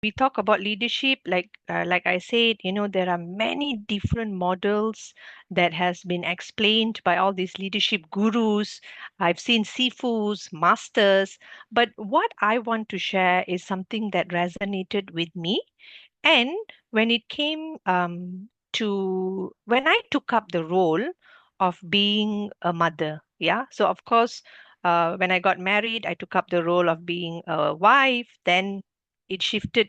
we talk about leadership, like I said, there are many different models that has been explained by all these leadership gurus. I've seen sifus, masters, but what I want to share is something that resonated with me. And when it came to when I took up the role of being a mother, yeah. So of course, when I got married, I took up the role of being a wife. Then it shifted.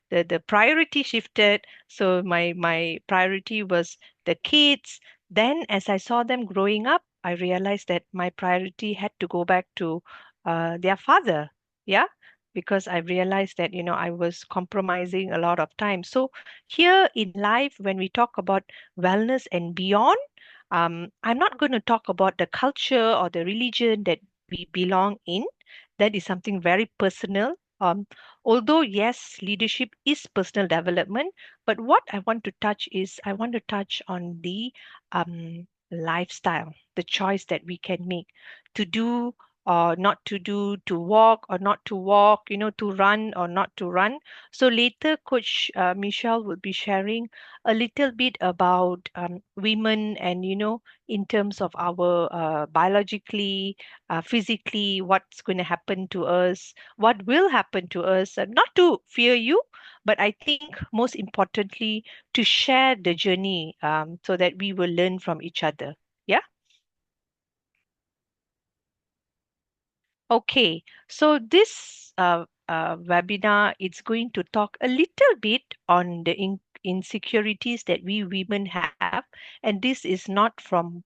The priority shifted. So my priority was the kids. Then as I saw them growing up, I realized that my priority had to go back to their father. Yeah, because I realized that, I was compromising a lot of time. So here in life, when we talk about wellness and beyond, I'm not going to talk about the culture or the religion that we belong in. That is something very personal. Although, yes, leadership is personal development, but what I want to touch is I want to touch on the lifestyle, the choice that we can make to do or not to do, to walk or not to walk, to run or not to run. So later, Coach Michelle will be sharing a little bit about women and, in terms of our biologically, physically, what's going to happen to us, what will happen to us, not to fear you, but I think most importantly, to share the journey so that we will learn from each other. Yeah. Okay, so this webinar is going to talk a little bit on the insecurities that we women have, and this is not from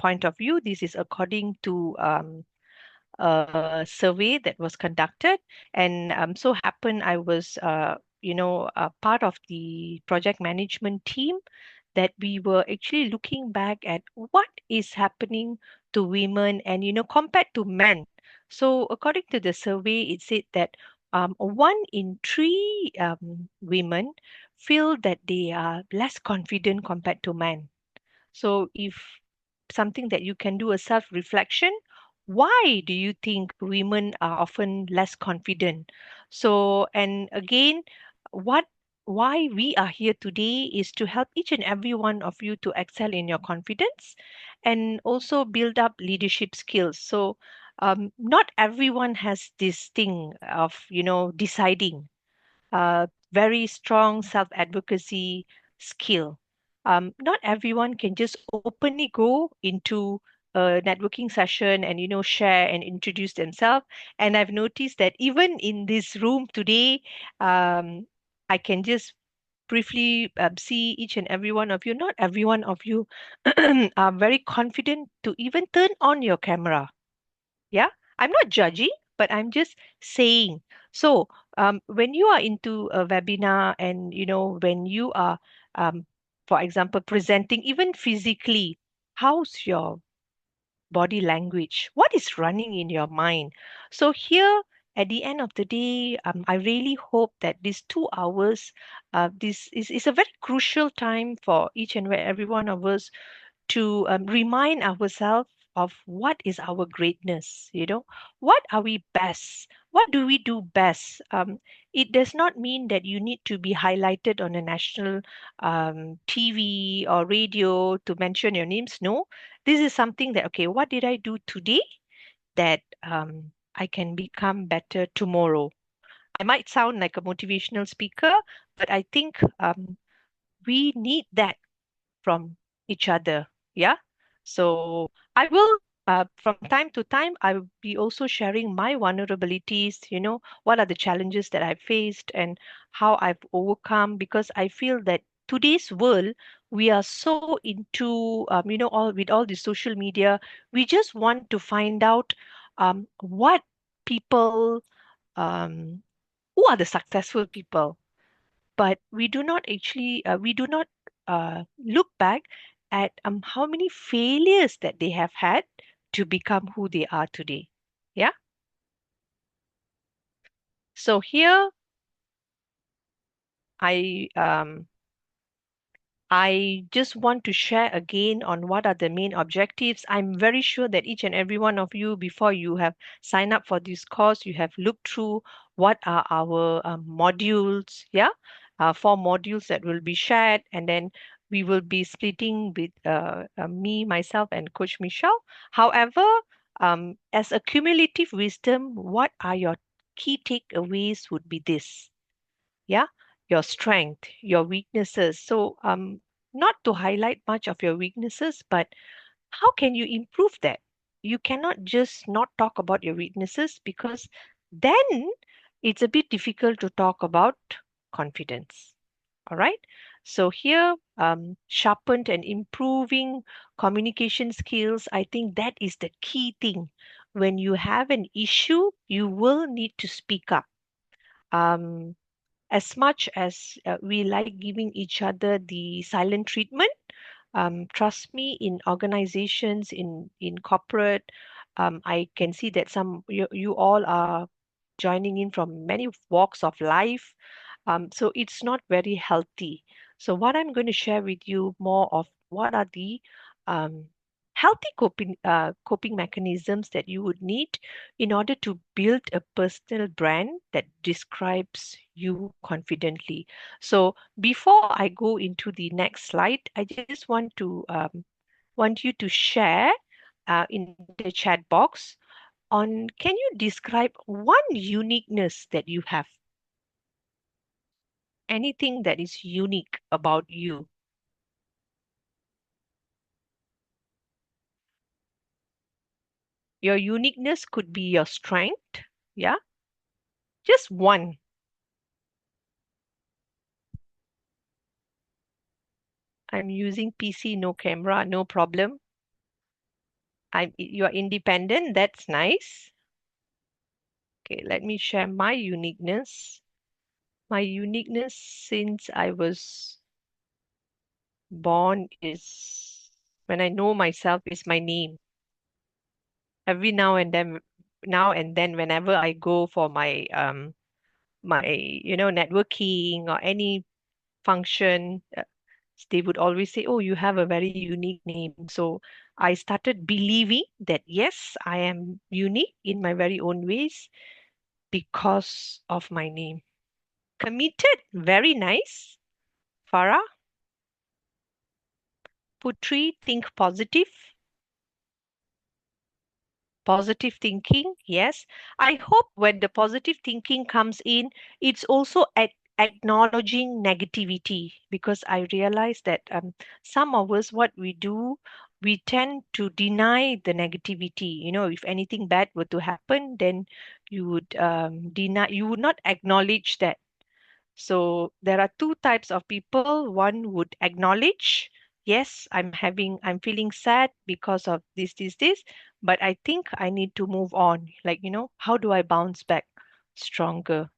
point of view. This is according to a survey that was conducted, and so happened I was, a part of the project management team that we were actually looking back at what is happening to women and, compared to men. So according to the survey, it said that one in three women feel that they are less confident compared to men. So if something that you can do a self-reflection, why do you think women are often less confident? So, and again, what why we are here today is to help each and every one of you to excel in your confidence and also build up leadership skills. So, not everyone has this thing of, deciding very strong self-advocacy skill. Not everyone can just openly go into a networking session and, share and introduce themselves. And I've noticed that even in this room today, I can just briefly see each and every one of you. Not every one of you are very confident to even turn on your camera. Yeah, I'm not judging, but I'm just saying. So, when you are into a webinar and, when you are, um, for example, presenting even physically, how's your body language? What is running in your mind? So here, at the end of the day, I really hope that these 2 hours, this is a very crucial time for each and every one of us to remind ourselves of what is our greatness, what are we best, what do we do best. It does not mean that you need to be highlighted on a national TV or radio to mention your names. No, this is something that, okay, what did I do today that I can become better tomorrow? I might sound like a motivational speaker, but I think we need that from each other. Yeah. So I will, from time to time, I will be also sharing my vulnerabilities, what are the challenges that I've faced and how I've overcome, because I feel that today's world, we are so into, all with all the social media, we just want to find out what people, um, who are the successful people, but we do not look back at how many failures that they have had to become who they are today. Yeah. So here I um, I just want to share again on what are the main objectives. I'm very sure that each and every one of you, before you have signed up for this course, you have looked through what are our modules, yeah, 4 modules that will be shared, and then we will be splitting with me, myself, and Coach Michelle. However, as a cumulative wisdom, what are your key takeaways would be this, yeah, your strength, your weaknesses. So, not to highlight much of your weaknesses, but how can you improve that? You cannot just not talk about your weaknesses, because then it's a bit difficult to talk about confidence. All right. So here, sharpened and improving communication skills, I think that is the key thing. When you have an issue, you will need to speak up. Um, as much as we like giving each other the silent treatment, trust me, in organizations, in corporate, I can see that you all are joining in from many walks of life. So it's not very healthy. So what I'm going to share with you more of what are the um, healthy coping mechanisms that you would need in order to build a personal brand that describes you confidently. So before I go into the next slide, I just want you to share in the chat box on, can you describe one uniqueness that you have? Anything that is unique about you. Your uniqueness could be your strength. Yeah. Just one. I'm using PC, no camera, no problem. You are independent. That's nice. Okay, let me share my uniqueness. My uniqueness since I was born is, when I know myself, is my name. Every now and then, whenever I go for my networking or any function, they would always say, "Oh, you have a very unique name." So I started believing that yes, I am unique in my very own ways because of my name. Committed, very nice. Farah, Putri, think positive. Positive thinking, yes. I hope when the positive thinking comes in, it's also acknowledging negativity, because I realize that some of us, what we do, we tend to deny the negativity. If anything bad were to happen, then you would you would not acknowledge that. So there are two types of people. One would acknowledge, yes, I'm feeling sad because of this, but I think I need to move on. Like, how do I bounce back stronger?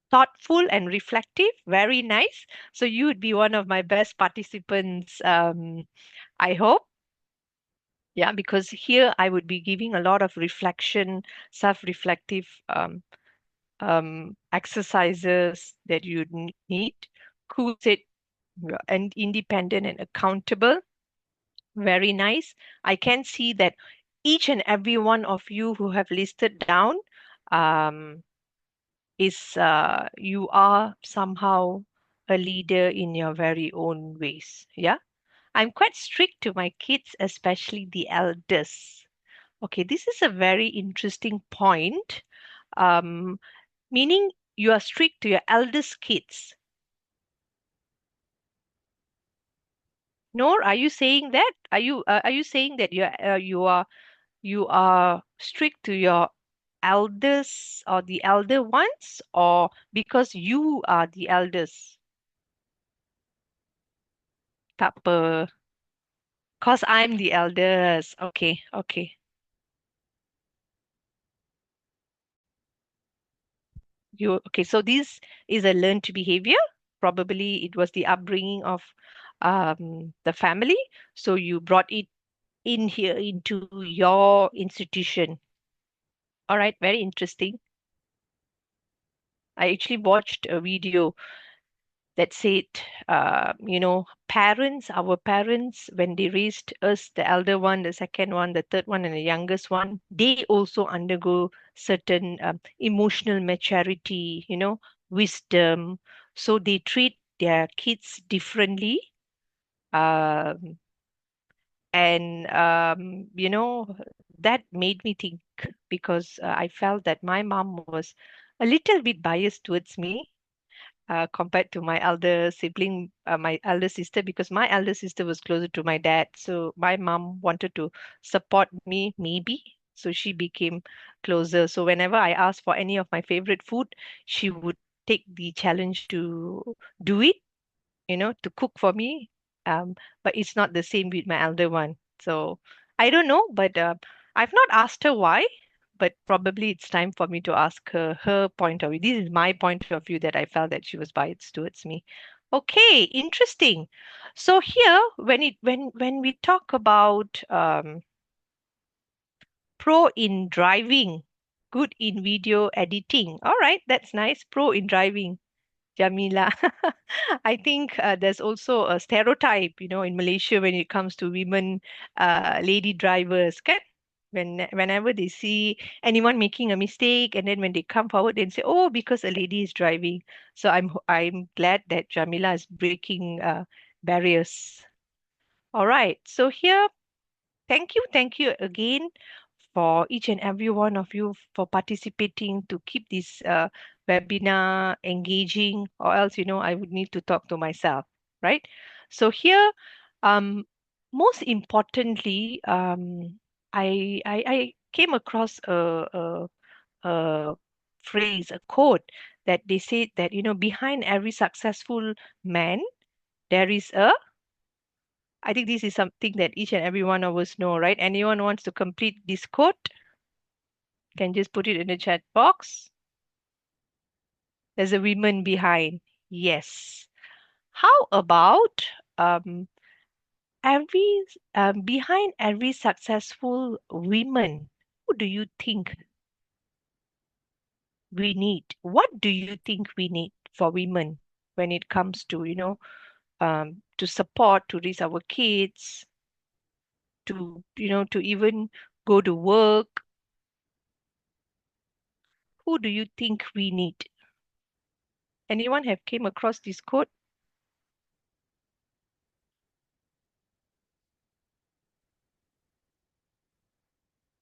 Thoughtful and reflective, very nice. So you would be one of my best participants, I hope. Yeah, because here I would be giving a lot of reflection, self-reflective exercises that you need. Cool said, and independent and accountable. Very nice. I can see that each and every one of you who have listed down um, is you are somehow a leader in your very own ways. Yeah. I'm quite strict to my kids, especially the eldest. Okay, this is a very interesting point. Um, Meaning you are strict to your eldest kids. Nor, are you saying that? Are you saying that you are strict to your elders or the elder ones, or because you are the eldest? Tak apa. Cause I'm the eldest. Okay, okay. You okay? So this is a learned behavior. Probably it was the upbringing of the family. So you brought it in here into your institution. All right, very interesting. I actually watched a video. that said, our parents, when they raised us, the elder one, the second one, the third one, and the youngest one, they also undergo certain emotional maturity, wisdom. So they treat their kids differently. Um, and, that made me think because I felt that my mom was a little bit biased towards me compared to my elder sibling, my elder sister, because my elder sister was closer to my dad. So my mom wanted to support me, maybe. So she became closer. So whenever I asked for any of my favorite food, she would take the challenge to do it, to cook for me. But it's not the same with my elder one. So I don't know, but I've not asked her why, but probably it's time for me to ask her point of view. This is my point of view that I felt that she was biased towards me. Okay, interesting. So here, when we talk about pro in driving, good in video editing. All right, that's nice. Pro in driving. Jamila. I think there's also a stereotype, in Malaysia when it comes to women, lady drivers. Kan? Whenever they see anyone making a mistake, and then when they come forward and say, "Oh, because a lady is driving." So I'm glad that Jamila is breaking barriers. All right. So here, thank you again for each and every one of you for participating to keep this webinar engaging, or else, I would need to talk to myself, right? So here, um, most importantly, I came across a phrase, a quote that they said that, behind every successful man, there is I think this is something that each and every one of us know, right? Anyone wants to complete this quote? Can just put it in the chat box. There's a woman behind. Yes. How about every behind every successful woman, who do you think we need? What do you think we need for women when it comes to, to support, to raise our kids, to even go to work? Who do you think we need? Anyone have came across this quote?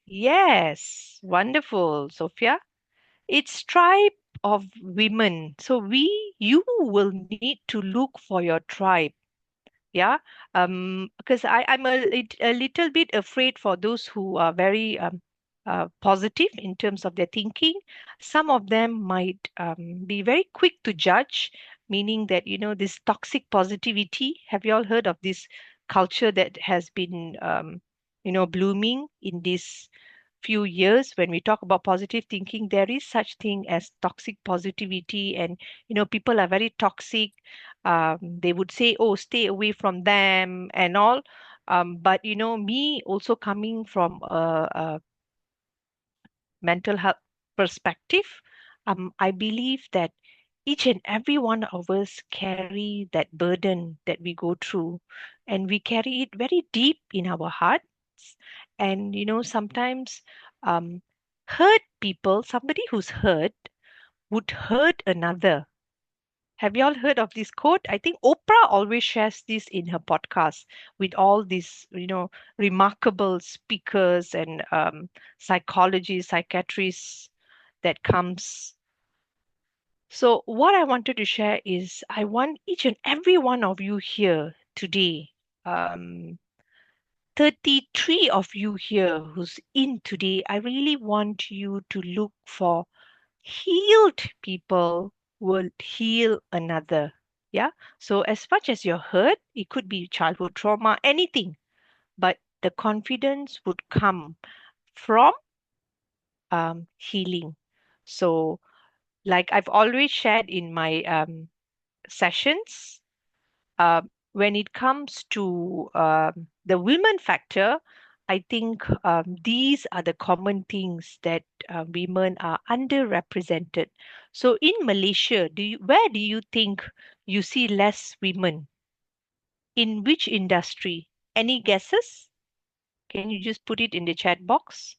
Yes, wonderful, Sophia. It's tribe of women. So you will need to look for your tribe. Yeah. Because I'm a little bit afraid for those who are very positive in terms of their thinking. Some of them might be very quick to judge, meaning that, this toxic positivity. Have you all heard of this culture that has been, blooming in this few years? When we talk about positive thinking, there is such thing as toxic positivity, and people are very toxic. They would say, oh, stay away from them and all. But me also coming from a mental health perspective, I believe that each and every one of us carry that burden that we go through, and we carry it very deep in our hearts. And sometimes um, hurt people, somebody who's hurt would hurt another. Have you all heard of this quote? I think Oprah always shares this in her podcast with all these, remarkable speakers and psychologists, psychiatrists that comes. So what I wanted to share is I want each and every one of you here today, um, 33 of you here who's in today, I really want you to look for healed people will heal another. Yeah. So as much as you're hurt, it could be childhood trauma, anything, but the confidence would come from healing. So, like I've always shared in my sessions, when it comes to the women factor, I think these are the common things that women are underrepresented. So in Malaysia, where do you think you see less women? In which industry? Any guesses? Can you just put it in the chat box?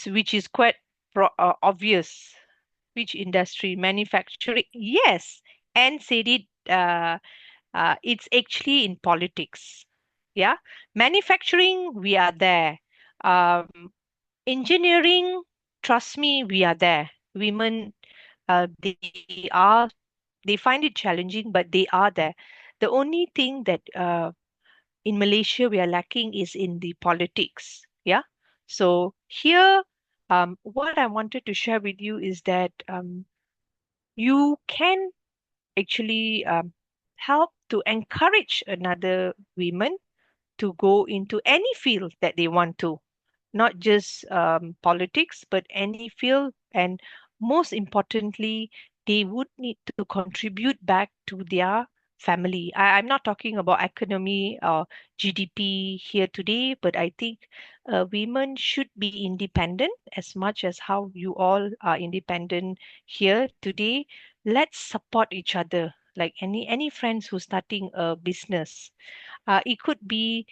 Which is quite obvious. Which industry? Manufacturing? Yes, and said it. It's actually in politics. Yeah, manufacturing, we are there. Um, Engineering, trust me, we are there. Women, they are, they find it challenging, but they are there. The only thing that in Malaysia we are lacking is in the politics. Yeah. So here, what I wanted to share with you is that you can actually help to encourage another women to go into any field that they want to, not just politics, but any field. And most importantly, they would need to contribute back to their family. I'm not talking about economy or GDP here today, but I think women should be independent as much as how you all are independent here today. Let's support each other. Like any friends who's starting a business, it could be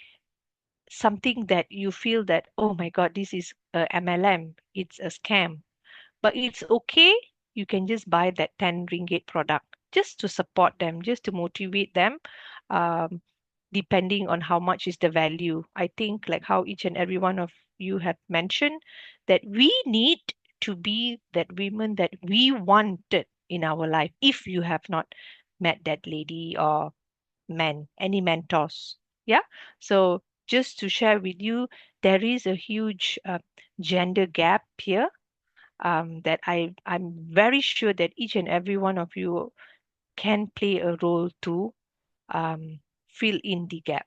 something that you feel that, oh my God, this is a MLM, it's a scam. But it's okay. You can just buy that 10 ringgit product just to support them, just to motivate them, um, depending on how much is the value. I think, like how each and every one of you have mentioned, that we need to be that women that we wanted in our life if you have not met that lady or men, any mentors. Yeah. So just to share with you, there is a huge gender gap here that I'm very sure that each and every one of you can play a role to um, fill in the gap.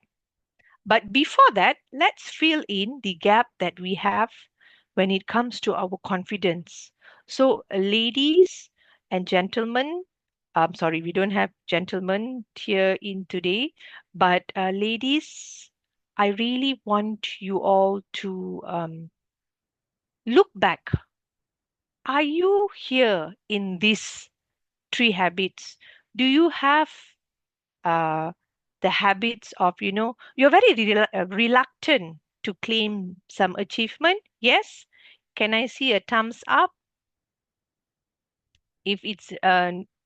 But before that, let's fill in the gap that we have when it comes to our confidence. So, ladies and gentlemen, I'm sorry, we don't have gentlemen here in today, but ladies, I really want you all to look back. Are you here in these three habits? Do you have uh, the habits of, you're very reluctant to claim some achievement? Yes. Can I see a thumbs up if it's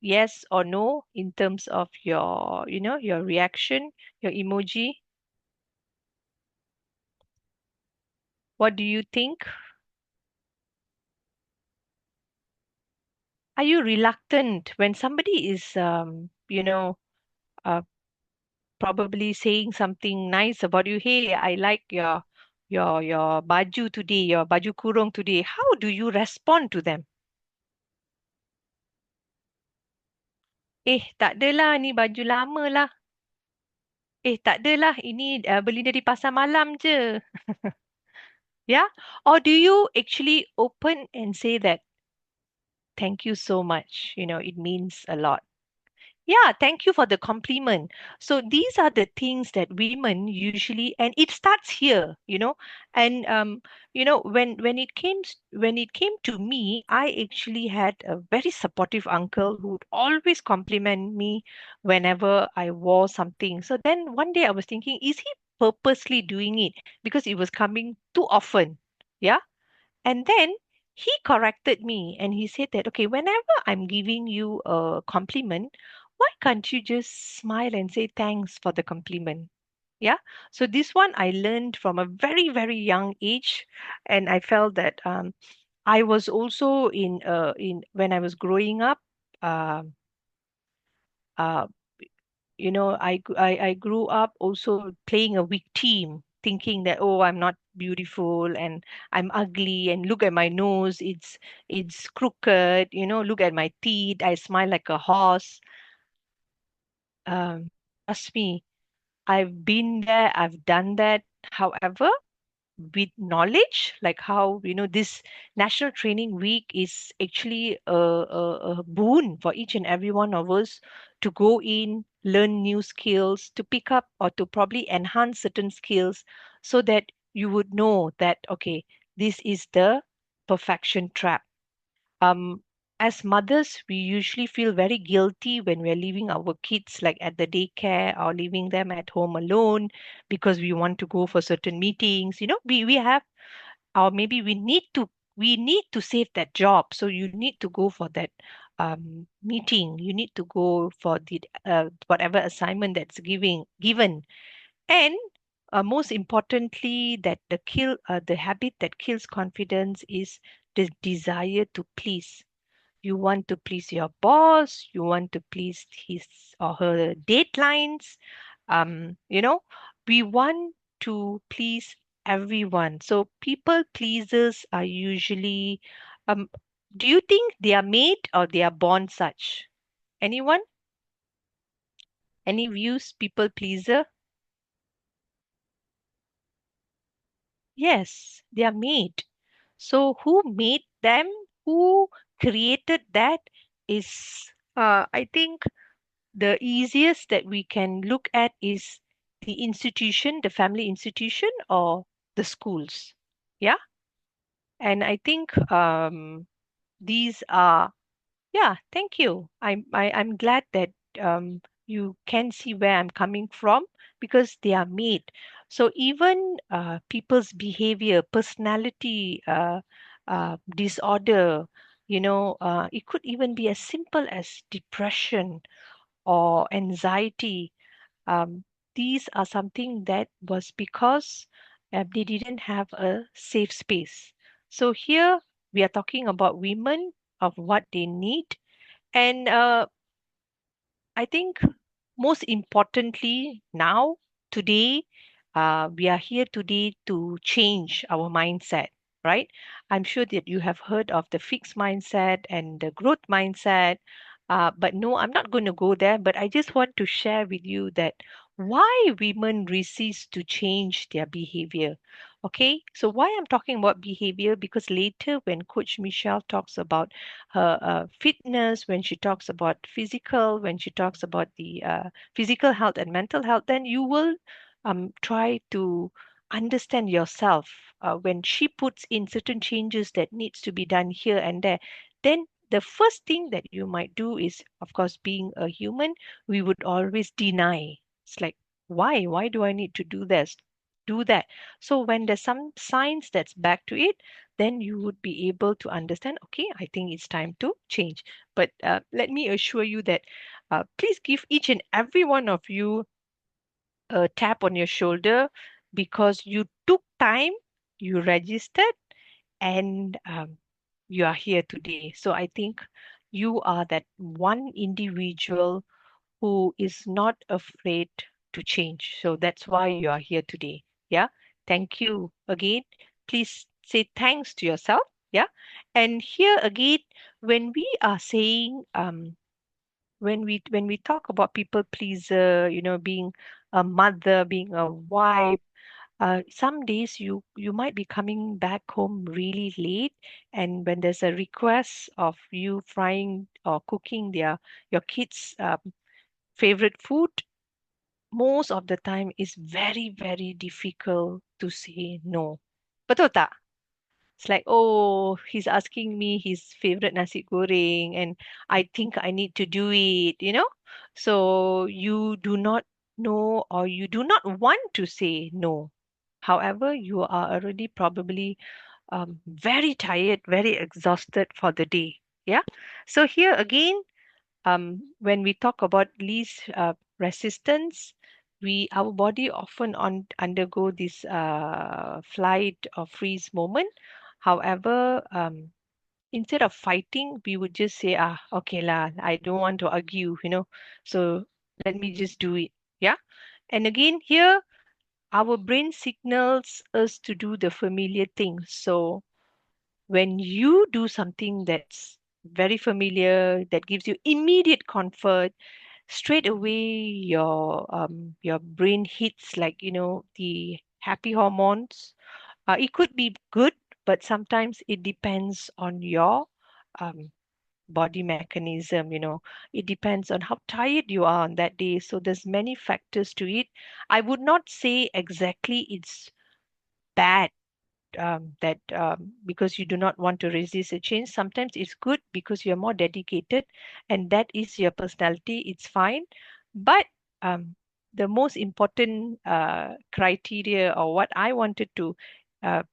yes or no in terms of your, your reaction, your emoji? What do you think? Are you reluctant when somebody is, uh, probably saying something nice about you? Hey, I like your baju today, your baju kurung today. How do you respond to them? Tak adalah, ni baju lama lah. Tak adalah, ini beli dari pasar malam je. Yeah? Or do you actually open and say that, thank you so much, it means a lot. Yeah, thank you for the compliment. So these are the things that women usually, and it starts here, and when it came to me, I actually had a very supportive uncle who would always compliment me whenever I wore something. So then one day I was thinking, is he purposely doing it because it was coming too often? Yeah. And then he corrected me and he said that, okay, whenever I'm giving you a compliment, why can't you just smile and say thanks for the compliment? Yeah. So this one I learned from a very, very young age. And I felt that I was also in when I was growing up, um uh, I grew up also playing a weak team, thinking that, oh, I'm not beautiful and I'm ugly and look at my nose, it's crooked, look at my teeth, I smile like a horse. Um, Trust me, I've been there, I've done that. However, with knowledge, like how, this National Training Week is actually a boon for each and every one of us to go in, learn new skills, to pick up or to probably enhance certain skills so that you would know that, okay, this is the perfection trap. um, as mothers, we usually feel very guilty when we're leaving our kids, like at the daycare or leaving them at home alone because we want to go for certain meetings. We have, or maybe we need to save that job. So you need to go for that meeting. You need to go for the whatever assignment that's given. And most importantly, that the habit that kills confidence is the desire to please. You want to please your boss, you want to please his or her deadlines. We want to please everyone. So people pleasers are usually, um, do you think they are made or they are born such? Anyone? Any views, people pleaser? Yes, they are made. So who made them? Who created that is, I think, the easiest that we can look at is the institution, the family institution, or the schools. Yeah. And I think these are, yeah, thank you. I'm glad that you can see where I'm coming from because they are made. So even people's behavior, personality disorder, it could even be as simple as depression or anxiety. um, these are something that was because they didn't have a safe space. So here we are talking about women of what they need. And I think most importantly now, today, we are here today to change our mindset, right? I'm sure that you have heard of the fixed mindset and the growth mindset. But no, I'm not going to go there, but I just want to share with you that why women resist to change their behavior. Okay, so why I'm talking about behavior, because later when Coach Michelle talks about her fitness, when she talks about physical, when she talks about the physical health and mental health, then you will try to understand yourself. When she puts in certain changes that needs to be done here and there, then the first thing that you might do is, of course, being a human, we would always deny. It's like, why do I need to do this, do that? So when there's some science that's back to it, then you would be able to understand, okay, I think it's time to change. But let me assure you that please give each and every one of you a tap on your shoulder because you took time, you registered, and you are here today. So I think you are that one individual who is not afraid to change. So that's why you are here today. Yeah. Thank you again. Please say thanks to yourself. Yeah. And here again, when we are saying, when we talk about people pleaser, being a mother, being a wife, some days you might be coming back home really late, and when there's a request of you frying or cooking your kids' favorite food, most of the time is very, very difficult to say no. Betul tak? It's like, oh, he's asking me his favorite nasi goreng, and I think I need to do it. So you do not know or you do not want to say no. However, you are already probably very tired, very exhausted for the day. Yeah. So here again, when we talk about least resistance, our body often undergo this flight or freeze moment. However, instead of fighting, we would just say, okay lah, I don't want to argue. So let me just do it. Yeah. And again, here, our brain signals us to do the familiar things. So when you do something that's very familiar, that gives you immediate comfort, straight away your brain hits, like, the happy hormones. It could be good, but sometimes it depends on your um, body mechanism, it depends on how tired you are on that day. So there's many factors to it. I would not say exactly it's bad, that because you do not want to resist a change. Sometimes it's good because you're more dedicated and that is your personality. It's fine. But um, the most important criteria, or what I wanted to uh,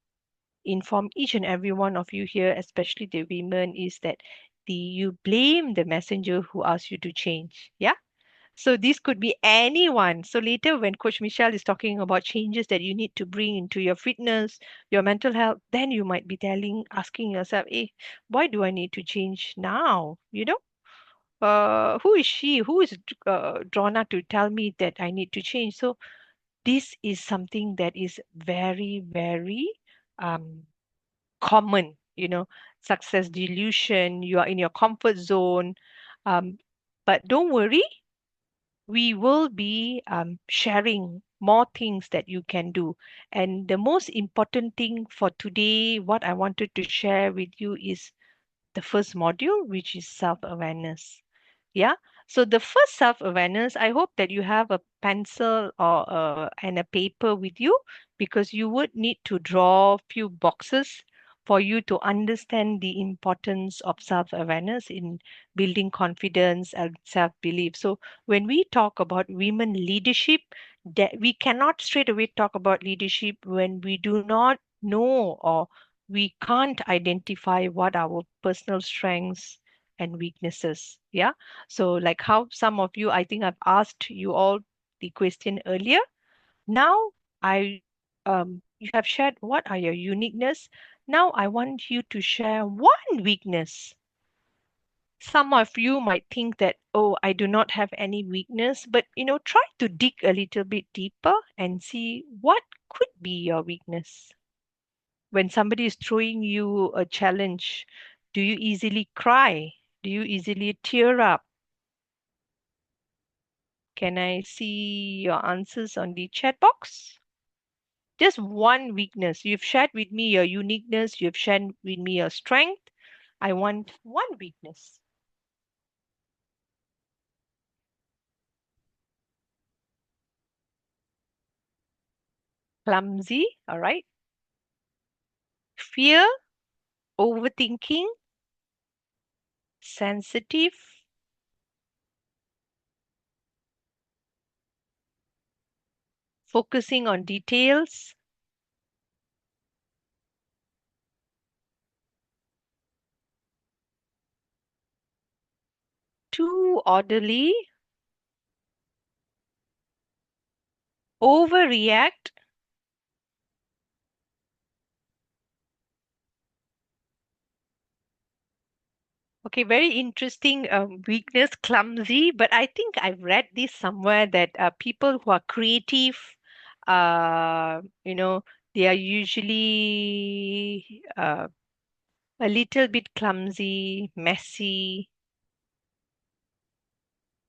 inform each and every one of you here, especially the women, is that you blame the messenger who asked you to change. Yeah. So this could be anyone. So later, when Coach Michelle is talking about changes that you need to bring into your fitness, your mental health, then you might be asking yourself, hey, why do I need to change now? Who is she? Who is Drona to tell me that I need to change? So this is something that is very, very um, common, success delusion. You are in your comfort zone. Um, but don't worry, we will be sharing more things that you can do. And the most important thing for today, what I wanted to share with you is the first module, which is self-awareness. Yeah. So the first self-awareness, I hope that you have a pencil or and a paper with you, because you would need to draw few boxes for you to understand the importance of self-awareness in building confidence and self-belief. So when we talk about women leadership, that we cannot straight away talk about leadership when we do not know, or we can't identify what our personal strengths and weaknesses. Yeah. So, like how some of you, I think I've asked you all the question earlier. Now, you have shared what are your uniqueness. Now, I want you to share one weakness. Some of you might think that, oh, I do not have any weakness, but try to dig a little bit deeper and see what could be your weakness. When somebody is throwing you a challenge, do you easily cry? Do you easily tear up? Can I see your answers on the chat box? Just one weakness. You've shared with me your uniqueness, you've shared with me your strength. I want one weakness. Clumsy, all right. Fear, overthinking, sensitive, focusing on details, too orderly, overreact. Okay, very interesting weakness, clumsy. But I think I've read this somewhere that people who are creative, they are usually a little bit clumsy, messy.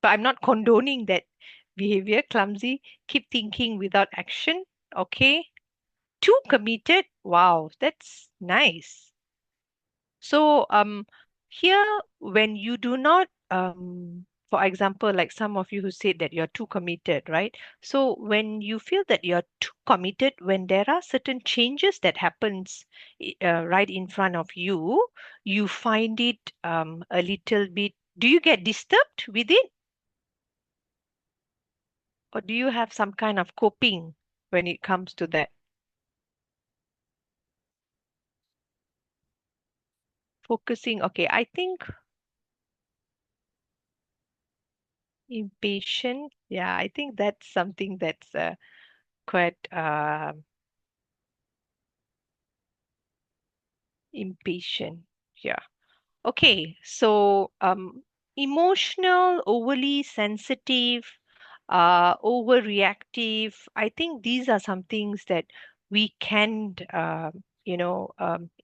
But I'm not condoning that behavior, clumsy. Keep thinking without action. Okay. Too committed. Wow, that's nice. So here when you do not for example, like some of you who said that you're too committed, right? So when you feel that you're too committed, when there are certain changes that happens right in front of you, you find it a little bit, do you get disturbed with it, or do you have some kind of coping when it comes to that? Focusing, okay, I think impatient, yeah, I think that's something that's quite impatient. Yeah. Okay. So emotional, overly sensitive, overreactive. I think these are some things that we can,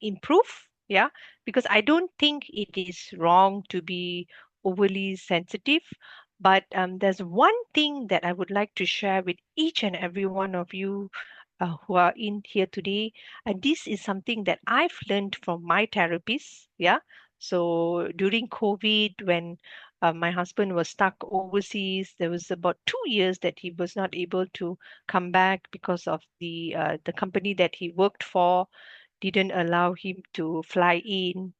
improve. Yeah. Because I don't think it is wrong to be overly sensitive. But there's one thing that I would like to share with each and every one of you who are in here today. And this is something that I've learned from my therapist. Yeah. So during COVID, when my husband was stuck overseas, there was about 2 years that he was not able to come back because of the company that he worked for didn't allow him to fly in,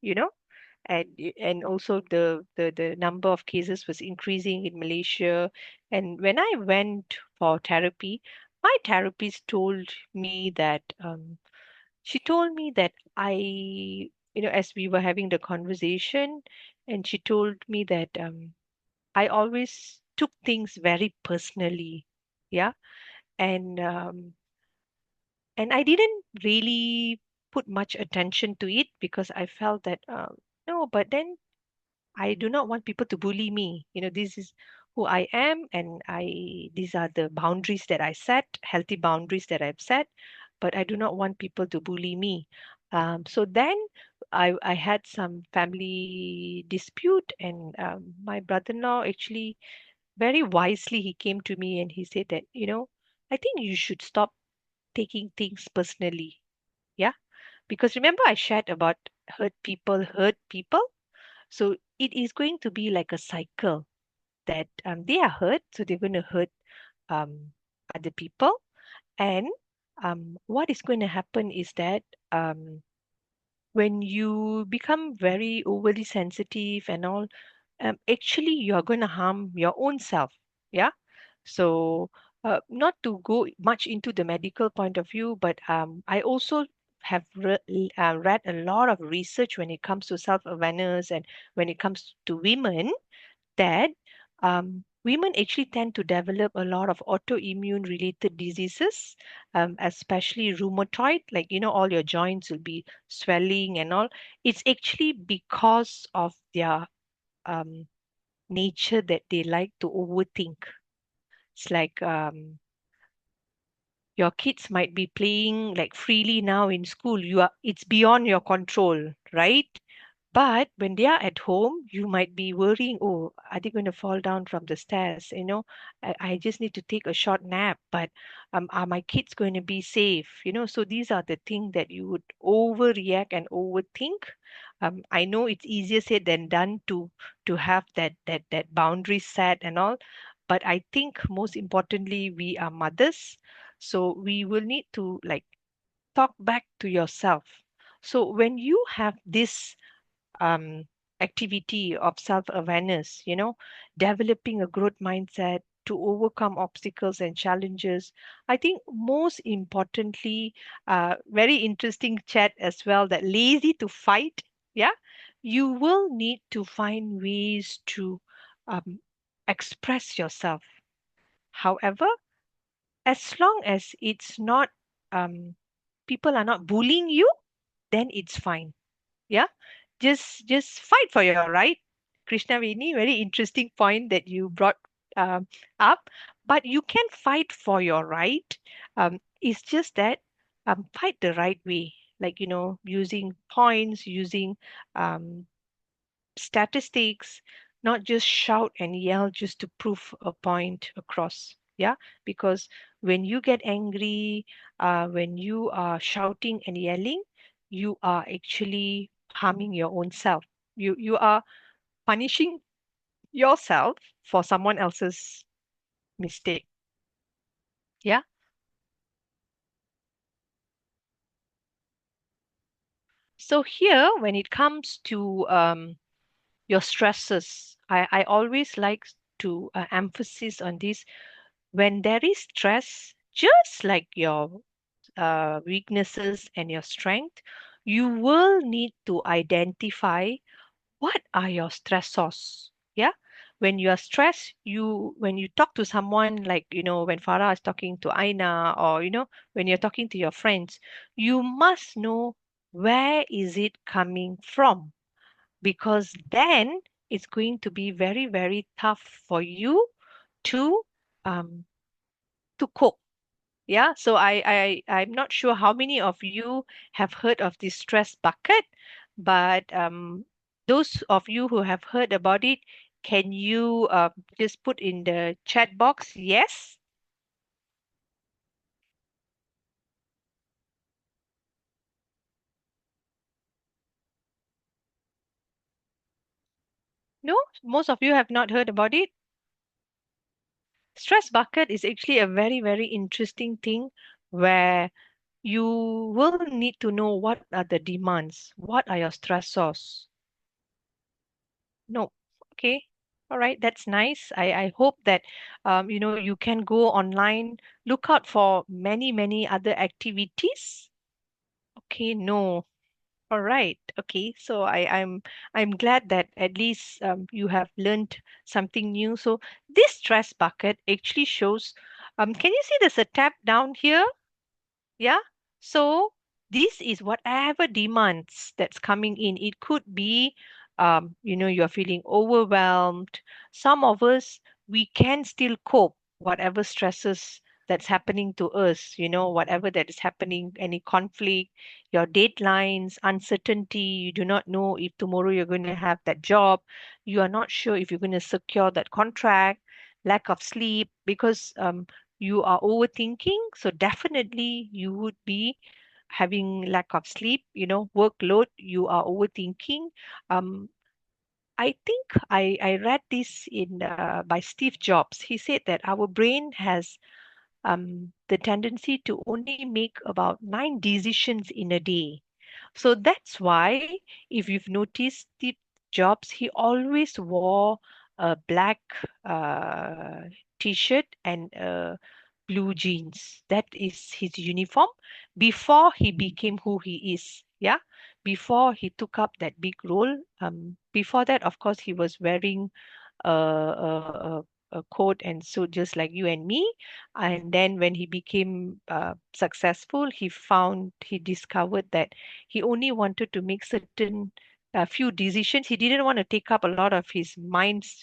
and also the number of cases was increasing in Malaysia. And when I went for therapy, my therapist told me that she told me that as we were having the conversation, and she told me that I always took things very personally. Yeah. And I didn't really put much attention to it because I felt that no, but then I do not want people to bully me. This is who I am, and these are the boundaries that I set, healthy boundaries that I've set, but I do not want people to bully me. So then I had some family dispute, and my brother-in-law actually very wisely he came to me and he said that, I think you should stop taking things personally. Yeah. Because remember I shared about hurt people. So it is going to be like a cycle that they are hurt, so they're going to hurt um, other people. And what is going to happen is that when you become very overly sensitive and all, actually you're going to harm your own self. Yeah. So not to go much into the medical point of view, but I also have read a lot of research when it comes to self-awareness and when it comes to women that women actually tend to develop a lot of autoimmune related diseases, especially rheumatoid, like, all your joints will be swelling and all. It's actually because of their um, nature that they like to overthink. It's like your kids might be playing like freely now in school. It's beyond your control, right? But when they are at home, you might be worrying, oh, are they going to fall down from the stairs? I just need to take a short nap, but are my kids going to be safe? So these are the things that you would overreact and overthink. I know it's easier said than done to have that boundary set and all, but I think most importantly, we are mothers, so we will need to like talk back to yourself. So when you have this um, activity of self-awareness, developing a growth mindset to overcome obstacles and challenges. I think most importantly, very interesting chat as well, that lazy to fight. Yeah, you will need to find ways to um, express yourself. However, as long as it's not, people are not bullying you, then it's fine. Yeah, just fight for your right. Krishna Veni, very interesting point that you brought um, up. But you can fight for your right. It's just that fight the right way, like, using points, using um, statistics, not just shout and yell just to prove a point across. Yeah, because when you get angry, when you are shouting and yelling, you are actually harming your own self. You are punishing yourself for someone else's mistake. Yeah. So here, when it comes to your stresses, I always like to emphasize on this. When there is stress, just like your weaknesses and your strength, you will need to identify what are your stressors. Yeah. When you are stressed, when you talk to someone, like, when Farah is talking to Aina, or, when you're talking to your friends, you must know where is it coming from, because then it's going to be very, very tough for you to um to cope. Yeah, so I'm not sure how many of you have heard of the stress bucket, but those of you who have heard about it, can you just put in the chat box yes? No, most of you have not heard about it. Stress bucket is actually a very, very interesting thing where you will need to know what are the demands, what are your stressors. No, okay, all right, that's nice. I hope that you can go online, look out for many, many other activities. Okay, no. All right. Okay. So I'm glad that at least you have learned something new. So this stress bucket actually shows. Can you see there's a tab down here? Yeah. So this is whatever demands that's coming in. It could be, you're feeling overwhelmed. Some of us, we can still cope, whatever stresses that's happening to us, whatever that is happening, any conflict, your deadlines, uncertainty. You do not know if tomorrow you're going to have that job. You are not sure if you're going to secure that contract, lack of sleep, because you are overthinking, so definitely you would be having lack of sleep, workload, you are overthinking. um I think I read this in by Steve Jobs. He said that our brain has the tendency to only make about 9 decisions in a day. So that's why, if you've noticed Steve Jobs, he always wore a black uh, t-shirt and blue jeans. That is his uniform before he became who he is. Yeah, before he took up that big role. Before that, of course, he was wearing a coat and suit just like you and me. And then when he became successful, he discovered that he only wanted to make certain few decisions. He didn't want to take up a lot of his mind's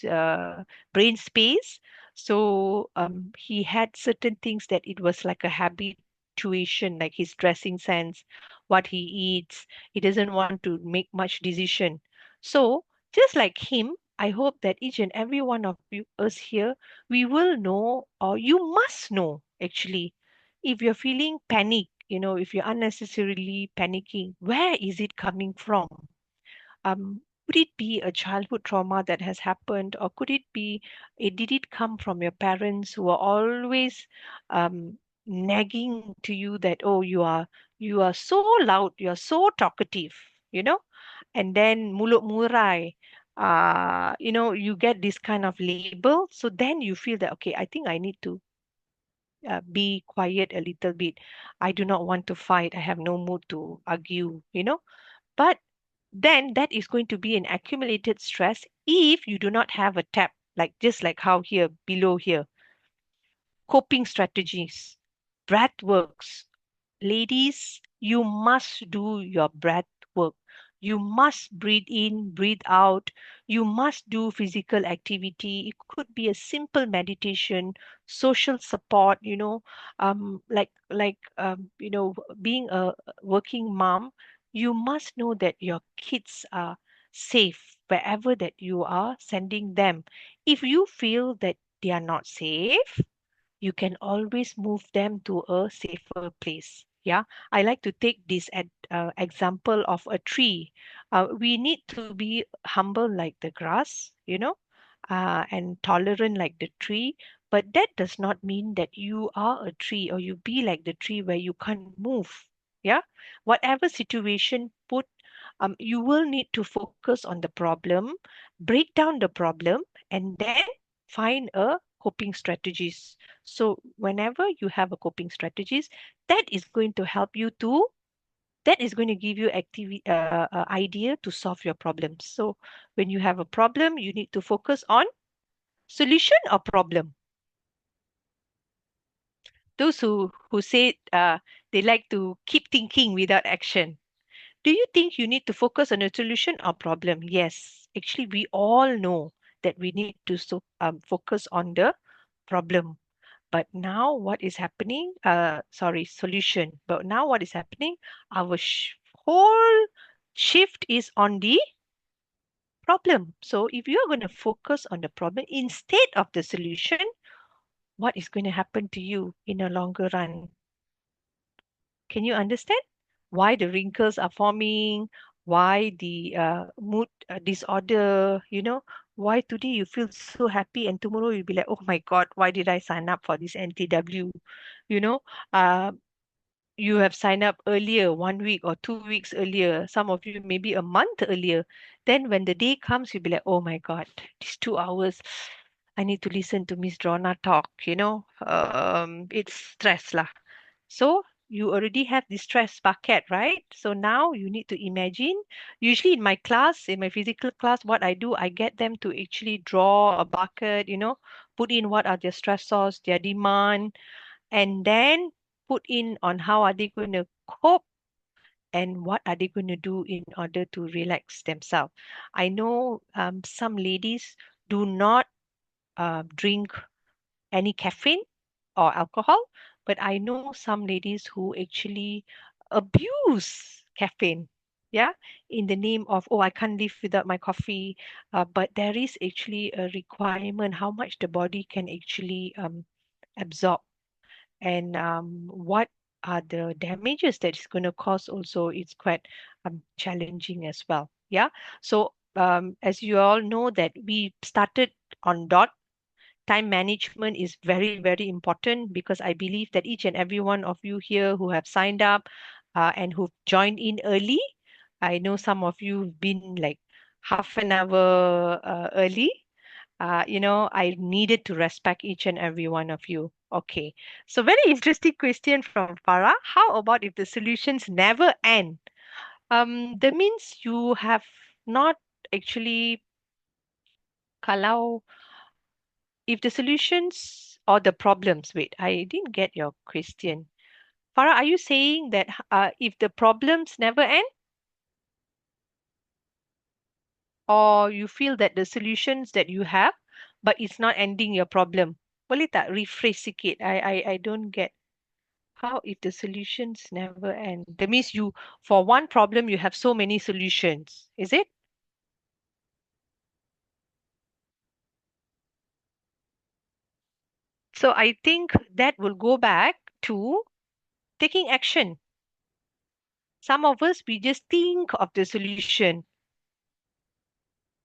brain space. So he had certain things that it was like a habituation, like his dressing sense, what he eats. He doesn't want to make much decision. So just like him, I hope that each and every one of us here, we will know, or you must know actually, if you're feeling panic, if you're unnecessarily panicking, where is it coming from? Could it be a childhood trauma that has happened, or could did it come from your parents who are always nagging to you that, oh, you are so loud, you are so talkative, you know, and then mulut murai, you get this kind of label. So then you feel that, okay, I think I need to be quiet a little bit. I do not want to fight. I have no mood to argue. But then that is going to be an accumulated stress if you do not have a tap, like just like how here below here, coping strategies, breath works. Ladies, you must do your breath work. You must breathe in, breathe out. You must do physical activity. It could be a simple meditation, social support, being a working mom, you must know that your kids are safe wherever that you are sending them. If you feel that they are not safe, you can always move them to a safer place. Yeah, I like to take this example of a tree. We need to be humble like the grass, and tolerant like the tree. But that does not mean that you are a tree or you be like the tree where you can't move. Yeah, whatever situation you will need to focus on the problem, break down the problem, and then find a coping strategies. So whenever you have a coping strategies, that is going to help you to, that is going to give you idea to solve your problems. So when you have a problem, you need to focus on solution or problem. Those who say they like to keep thinking without action. Do you think you need to focus on a solution or problem? Yes. Actually, we all know that we need to focus on the problem. But now what is happening? Sorry, solution. But now what is happening? Our whole shift is on the problem. So if you're going to focus on the problem instead of the solution, what is going to happen to you in a longer run? Can you understand why the wrinkles are forming? Why the mood disorder? Why today you feel so happy and tomorrow you'll be like, oh my God, why did I sign up for this NTW? You know, uh, you have signed up earlier, 1 week or 2 weeks earlier, some of you maybe a month earlier. Then when the day comes, you'll be like, oh my God, these 2 hours, I need to listen to Miss Drona talk, it's stress lah. So you already have the stress bucket, right? So now you need to imagine. Usually in my class, in my physical class, what I do, I get them to actually draw a bucket, put in what are their stressors, their demand, and then put in on how are they going to cope and what are they going to do in order to relax themselves. I know some ladies do not drink any caffeine or alcohol, but I know some ladies who actually abuse caffeine. Yeah, in the name of, oh, I can't live without my coffee. But there is actually a requirement how much the body can actually absorb and what are the damages that it's going to cause also. It's quite challenging as well. Yeah. So as you all know that we started on dot. Time management is very, very important because I believe that each and every one of you here who have signed up and who've joined in early, I know some of you have been like half an hour early. I needed to respect each and every one of you. Okay. So very interesting question from Farah. How about if the solutions never end? That means you have not actually, kalau if the solutions or the problems, wait, I didn't get your question. Farah, are you saying that if the problems never end, or you feel that the solutions that you have, but it's not ending your problem? Boleh tak rephrase sikit? I don't get. How if the solutions never end? That means for one problem, you have so many solutions. Is it? So I think that will go back to taking action. Some of us, we just think of the solution.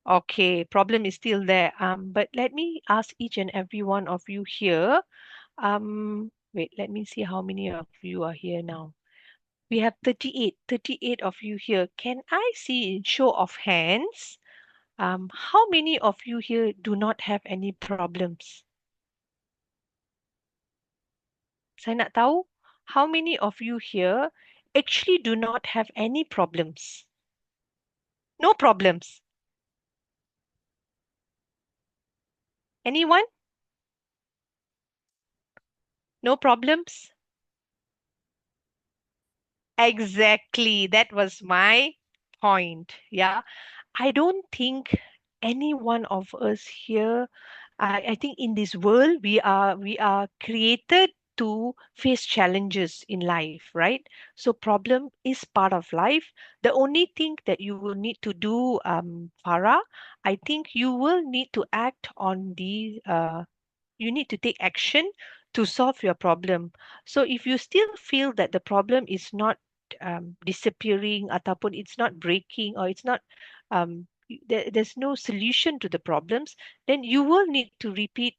Okay, problem is still there. But let me ask each and every one of you here. Wait, let me see how many of you are here now. We have 38 of you here. Can I see in show of hands? How many of you here do not have any problems? Saya nak tahu how many of you here actually do not have any problems? No problems. Anyone? No problems? Exactly. That was my point. Yeah. I don't think any one of us here, I think in this world we are created to face challenges in life, right? So problem is part of life. The only thing that you will need to do, Farah, I think you will need to act on you need to take action to solve your problem. So if you still feel that the problem is not disappearing ataupun it's not breaking or it's not there's no solution to the problems, then you will need to repeat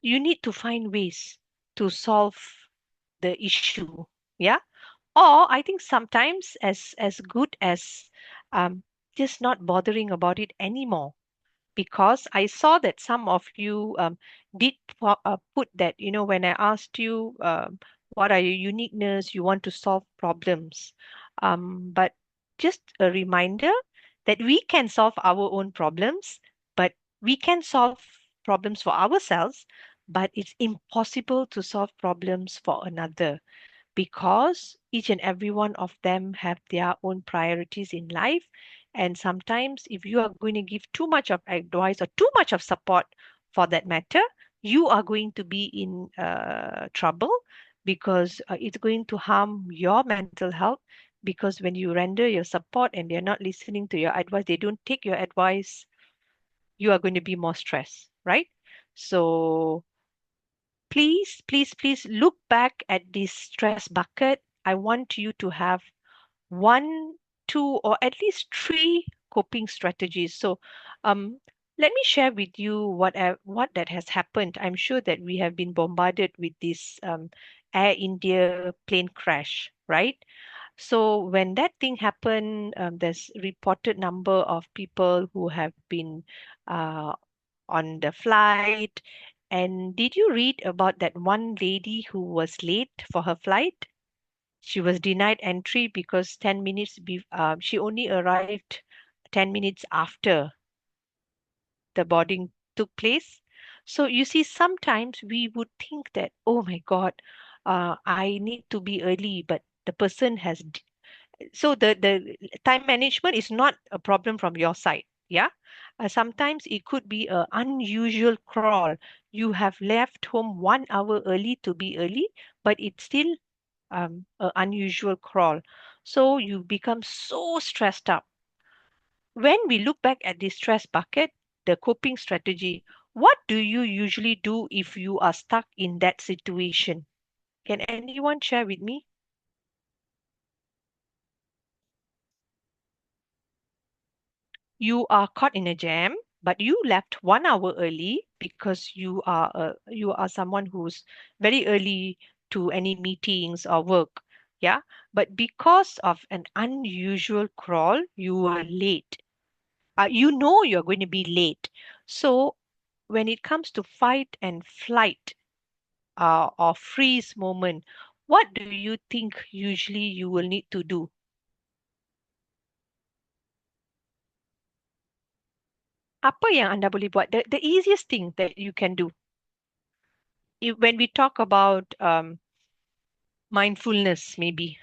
you need to find ways to solve the issue. Yeah. Or I think sometimes as good as just not bothering about it anymore, because I saw that some of you did put that, when I asked you what are your uniqueness, you want to solve problems. But just a reminder that we can solve our own problems, but we can solve problems for ourselves, but it's impossible to solve problems for another because each and every one of them have their own priorities in life. And sometimes, if you are going to give too much of advice or too much of support for that matter, you are going to be in trouble because it's going to harm your mental health. Because when you render your support and they're not listening to your advice, they don't take your advice, you are going to be more stressed, right? So, please, please, please look back at this stress bucket. I want you to have one, two, or at least three coping strategies. So, um, let me share with you what that has happened. I'm sure that we have been bombarded with this Air India plane crash, right? So when that thing happened, there's reported number of people who have been uh, on the flight. And did you read about that one lady who was late for her flight? She was denied entry because 10 minutes she only arrived 10 minutes after the boarding took place. So you see, sometimes we would think that, oh my God, I need to be early, but the person so the time management is not a problem from your side. Yeah. Sometimes it could be a unusual crawl. You have left home 1 hour early to be early, but it's still a unusual crawl. So you become so stressed up. When we look back at the stress bucket, the coping strategy, what do you usually do if you are stuck in that situation? Can anyone share with me? You are caught in a jam, but you left 1 hour early because you are someone who's very early to any meetings or work. Yeah. But because of an unusual crawl, you are late. You know you're going to be late. So when it comes to fight and flight or freeze moment, what do you think usually you will need to do? Apa yang anda boleh buat? The easiest thing that you can do when we talk about mindfulness, maybe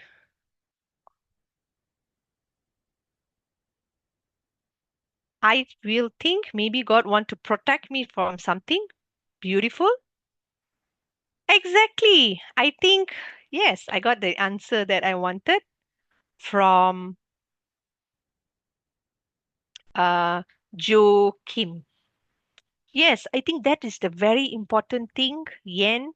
I will think maybe God want to protect me from something beautiful. Exactly. I think yes, I got the answer that I wanted from uh Joe Kim. Yes, I think that is the very important thing, Yen.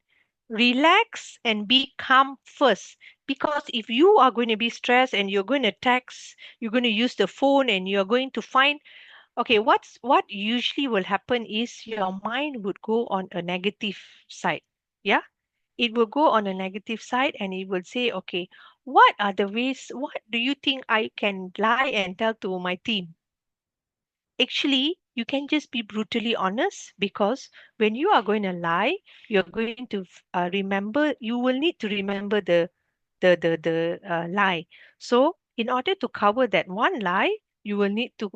Relax and be calm first. Because if you are going to be stressed and you're going to text, you're going to use the phone and you're going to find, okay, what usually will happen is your mind would go on a negative side. Yeah? It will go on a negative side and it will say, okay, what are the ways, what do you think I can lie and tell to my team? Actually, you can just be brutally honest because when you are going to lie, you're going to remember, you will need to remember the lie. So, in order to cover that one lie, you will need to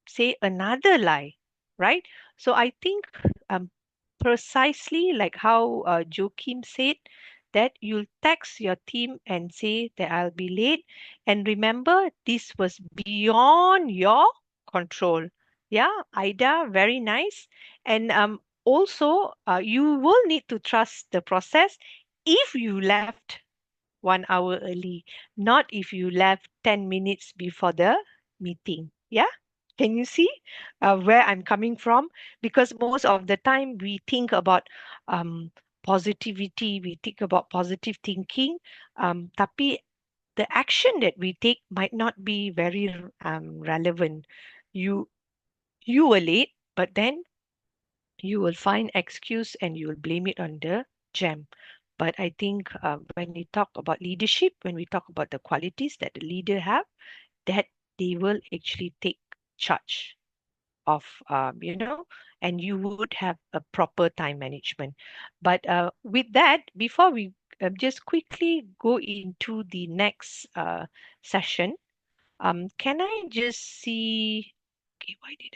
say another lie, right? So, I think um, precisely like how Joachim said, that you'll text your team and say that I'll be late. And remember, this was beyond your control. Yeah, Ida, very nice. And also, you will need to trust the process if you left 1 hour early, not if you left 10 minutes before the meeting. Yeah? Can you see where I'm coming from? Because most of the time we think about positivity, we think about positive thinking, tapi the action that we take might not be very relevant. You you were late, but then you will find excuse and you will blame it on the jam. But I think when we talk about leadership, when we talk about the qualities that the leader have, that they will actually take charge of, and you would have a proper time management. But with that, before we just quickly go into the next session, can I just see? Okay, why did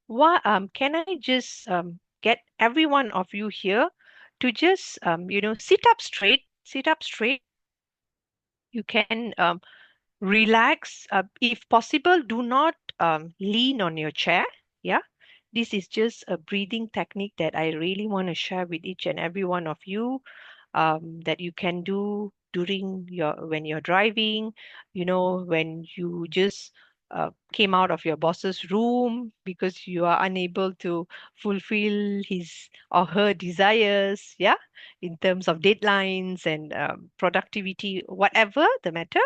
I? Can I just get every one of you here to just sit up straight. You can relax. If possible, do not lean on your chair. Yeah, this is just a breathing technique that I really want to share with each and every one of you, that you can do during your when you're driving. When you just came out of your boss's room because you are unable to fulfill his or her desires, yeah, in terms of deadlines and productivity, whatever the matter.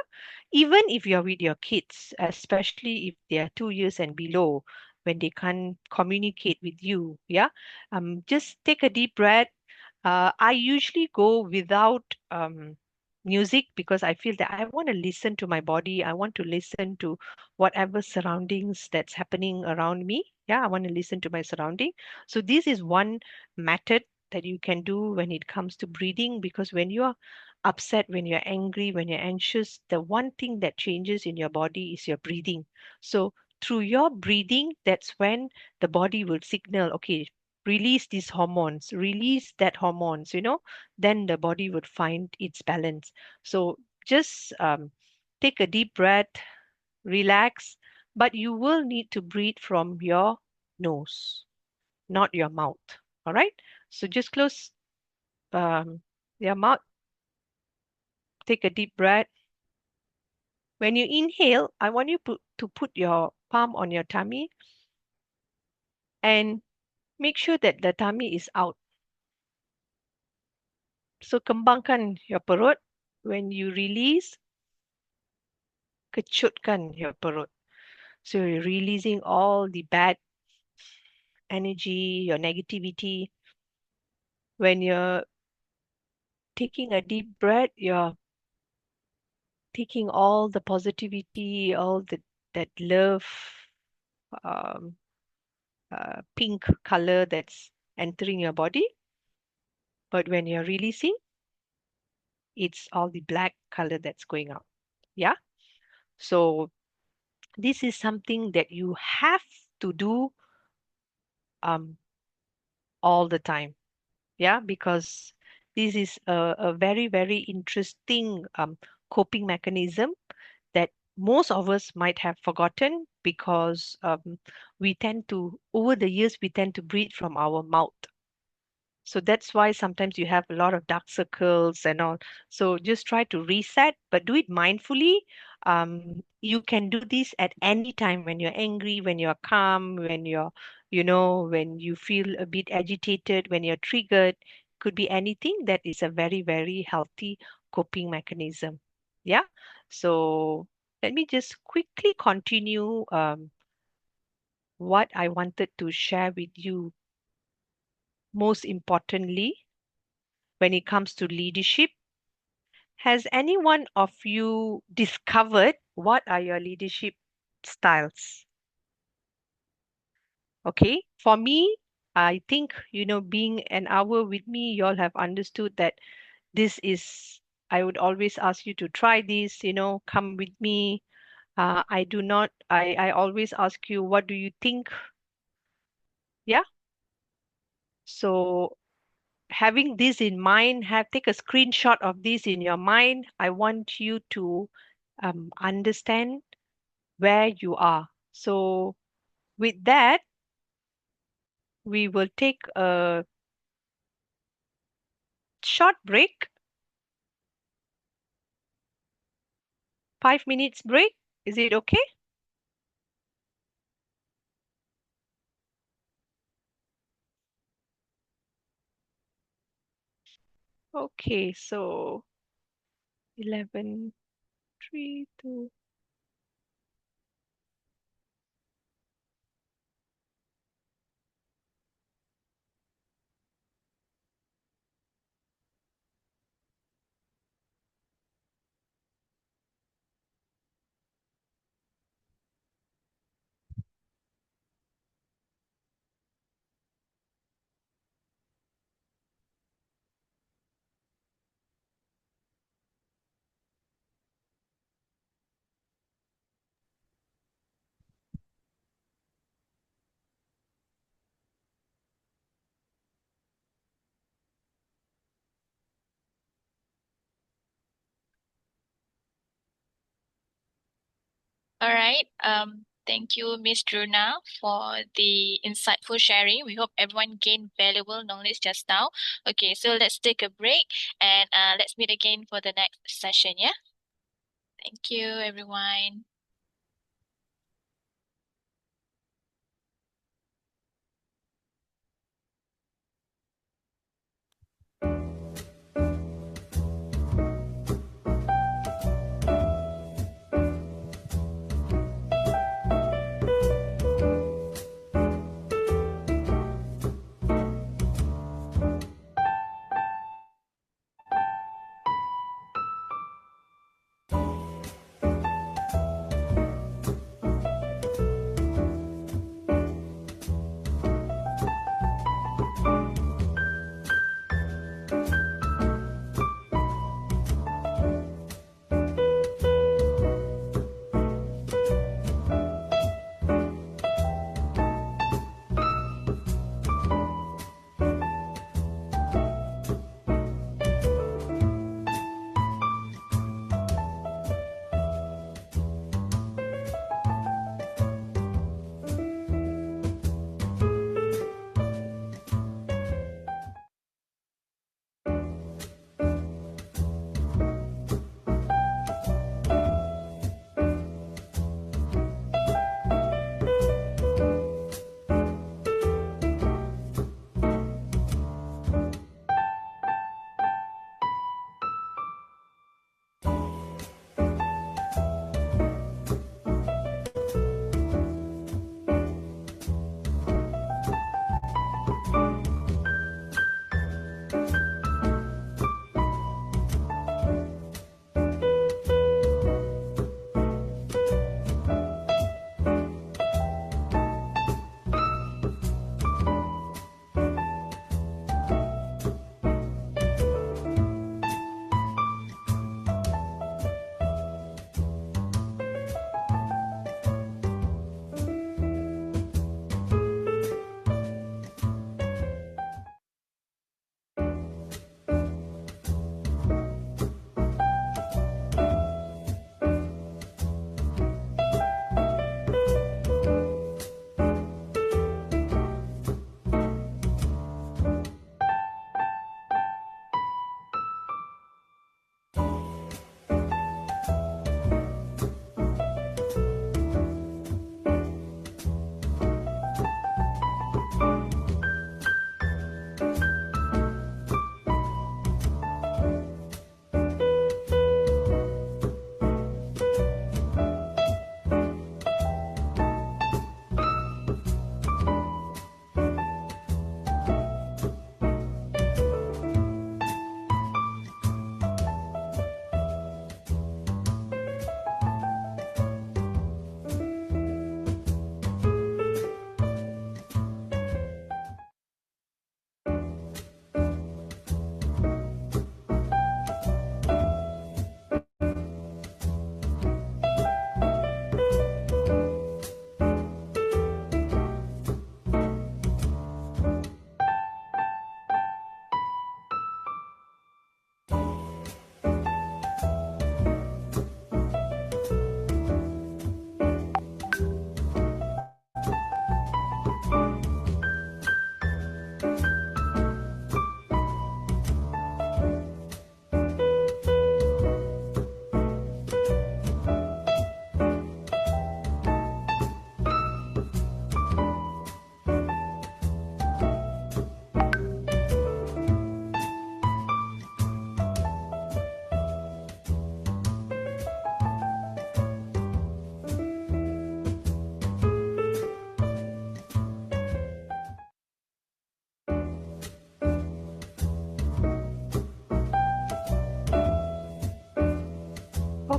Even if you're with your kids, especially if they are 2 years and below, when they can't communicate with you, yeah, just take a deep breath. I usually go without music because I feel that I want to listen to my body. I want to listen to whatever surroundings that's happening around me. Yeah, I want to listen to my surrounding. So this is one method that you can do when it comes to breathing, because when you are upset, when you're angry, when you're anxious, the one thing that changes in your body is your breathing. So through your breathing, that's when the body will signal, okay, release these hormones, release that hormones, then the body would find its balance. So just take a deep breath, relax, but you will need to breathe from your nose, not your mouth. All right. So just close um, your mouth, take a deep breath. When you inhale, I want you to put your palm on your tummy and make sure that the tummy is out. So kembangkan your perut. When you release, kecutkan your perut. So you're releasing all the bad energy, your negativity. When you're taking a deep breath, you're taking all the positivity, all that love, um, pink color that's entering your body. But when you're releasing, it's all the black color that's going out. Yeah. So this is something that you have to do um, all the time. Yeah, because this is a very, very interesting coping mechanism that most of us might have forgotten because we tend to, over the years, we tend to breathe from our mouth. So that's why sometimes you have a lot of dark circles and all. So just try to reset, but do it mindfully. You can do this at any time when you're angry, when you're calm, when when you feel a bit agitated, when you're triggered. Could be anything. That is a very, very healthy coping mechanism. Yeah. So let me just quickly continue what I wanted to share with you. Most importantly, when it comes to leadership, has any one of you discovered what are your leadership styles? Okay, for me, I think, being an hour with me, you all have understood that this is, I would always ask you to try this, come with me. I always ask you, what do you think? Yeah. So having this in mind, take a screenshot of this in your mind. I want you to understand where you are. So with that, we will take a short break, 5 minutes break. Is it okay? Okay, so 11, 3, 2. All right. Thank you, Miss Drona, for the insightful sharing. We hope everyone gained valuable knowledge just now. Okay, so let's take a break and let's meet again for the next session. Yeah. Thank you, everyone.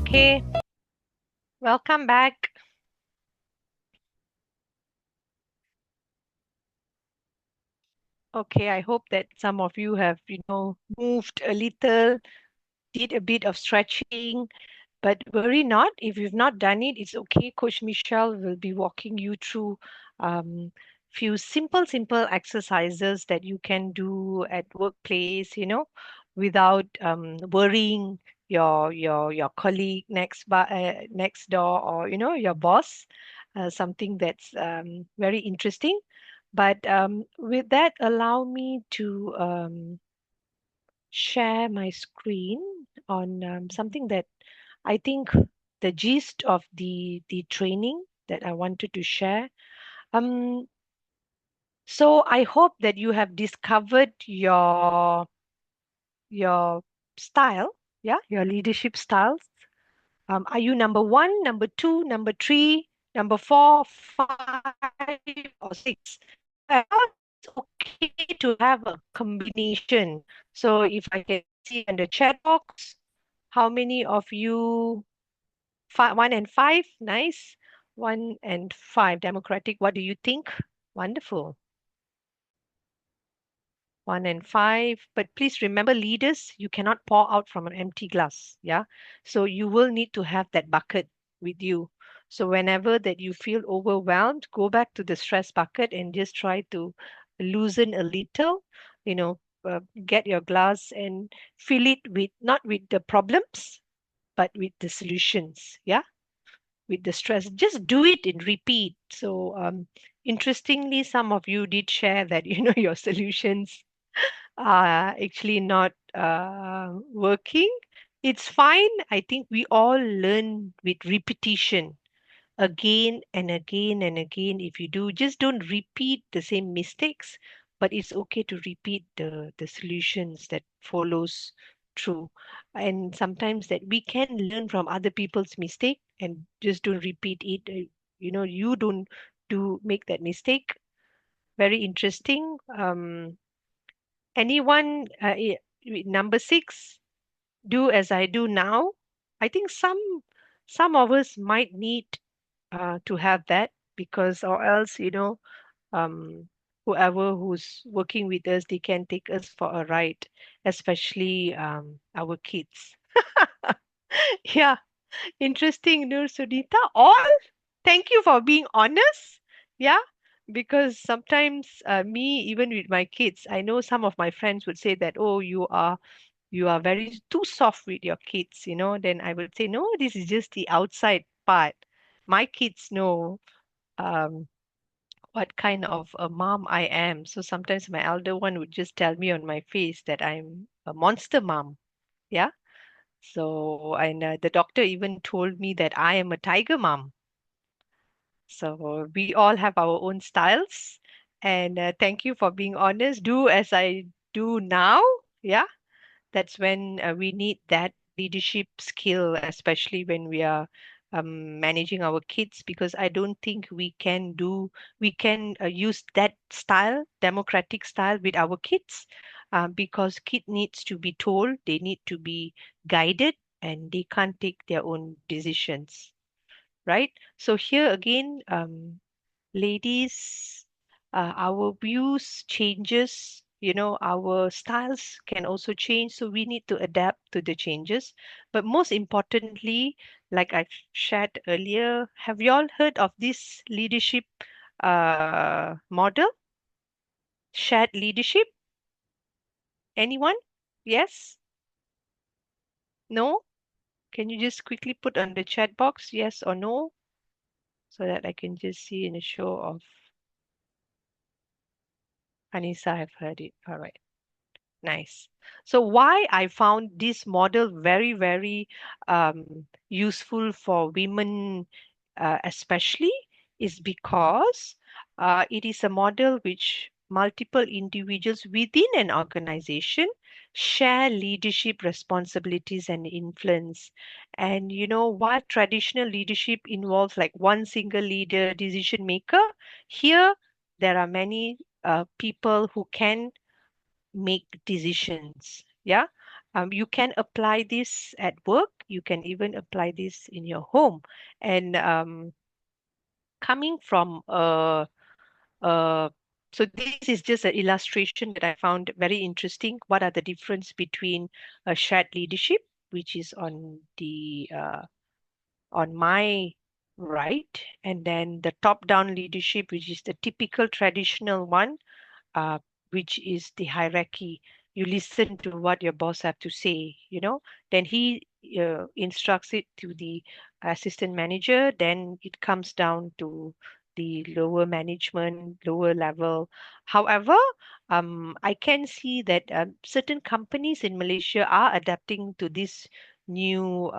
Okay, welcome back. Okay, I hope that some of you have, moved a little, did a bit of stretching, but worry not. If you've not done it, it's okay. Coach Michelle will be walking you through few simple exercises that you can do at workplace, without worrying your colleague next door, or your boss. Something that's very interesting. But with that, allow me to share my screen on something that I think the gist of the training that I wanted to share. Um, so I hope that you have discovered your style, yeah, your leadership styles. Are you number one, number two, number three, number four, five, or six? It's okay to have a combination. So if I can see in the chat box, how many of you, one and five? Nice. One and five, democratic. What do you think? Wonderful. One and five. But please remember, leaders, you cannot pour out from an empty glass. Yeah. So you will need to have that bucket with you. So whenever that you feel overwhelmed, go back to the stress bucket and just try to loosen a little, get your glass and fill it with, not with the problems, but with the solutions. Yeah. With the stress, just do it and repeat. So interestingly, some of you did share that your solutions are actually not working. It's fine. I think we all learn with repetition, again and again and again. If you do, just don't repeat the same mistakes, but it's okay to repeat the solutions that follows through. And sometimes that we can learn from other people's mistake and just don't repeat it. You don't do make that mistake. Very interesting. Anyone, number six, do as I do now. I think some of us might need to have that, because or else, um, whoever who's working with us, they can take us for a ride, especially our kids. Yeah, interesting, Nur Sudita. All thank you for being honest. Yeah, because sometimes me, even with my kids, I know some of my friends would say that, oh, you are very too soft with your kids, then I would say, no, this is just the outside part. My kids know um, what kind of a mom I am. So sometimes my elder one would just tell me on my face that I'm a monster mom. Yeah. So, and the doctor even told me that I am a tiger mom. So we all have our own styles. And thank you for being honest. Do as I do now. Yeah. That's when we need that leadership skill, especially when we are managing our kids, because I don't think we can use that style, democratic style, with our kids, because kid needs to be told, they need to be guided, and they can't take their own decisions, right? So here again, ladies, our views changes, our styles can also change, so we need to adapt to the changes. But most importantly, like I shared earlier, have you all heard of this leadership model, shared leadership? Anyone? Yes? No? Can you just quickly put on the chat box yes or no, so that I can just see in a show of Anissa, I've heard it. All right. Nice. So why I found this model very, very useful for women, especially, is because it is a model which multiple individuals within an organization share leadership responsibilities and influence. And while traditional leadership involves like one single leader, decision maker, here there are many people who can make decisions. Yeah. You can apply this at work. You can even apply this in your home. And coming from uh, so this is just an illustration that I found very interesting. What are the difference between a shared leadership, which is on my right, and then the top-down leadership, which is the typical traditional one, uh, which is the hierarchy. You listen to what your boss have to say, then he instructs it to the assistant manager, then it comes down to the lower management, lower level. However, I can see that certain companies in Malaysia are adapting to this new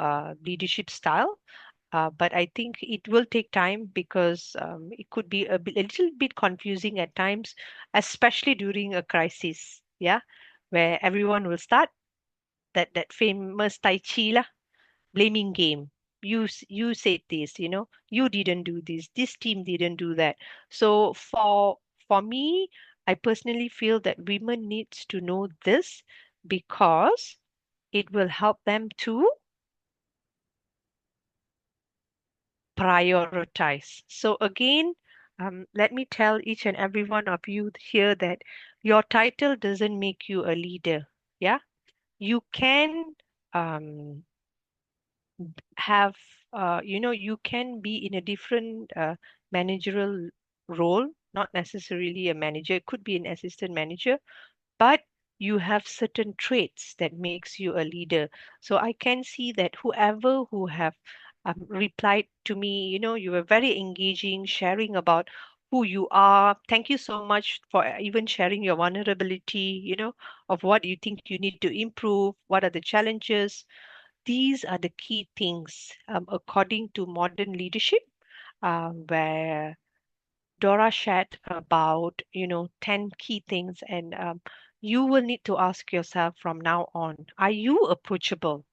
leadership style, but I think it will take time because it could be a little bit confusing at times, especially during a crisis. Yeah, where everyone will start that famous Tai Chi lah, blaming game. You said this, you didn't do this. This team didn't do that. So for me, I personally feel that women needs to know this because it will help them to prioritize. So again, let me tell each and every one of you here that your title doesn't make you a leader. Yeah, you can um, have, you can be in a different managerial role, not necessarily a manager. It could be an assistant manager, but you have certain traits that makes you a leader. So I can see that whoever who have replied to me, you were very engaging, sharing about who you are. Thank you so much for even sharing your vulnerability, of what you think you need to improve, what are the challenges. These are the key things, according to modern leadership, where Dora shared about, 10 key things, and you will need to ask yourself from now on, are you approachable?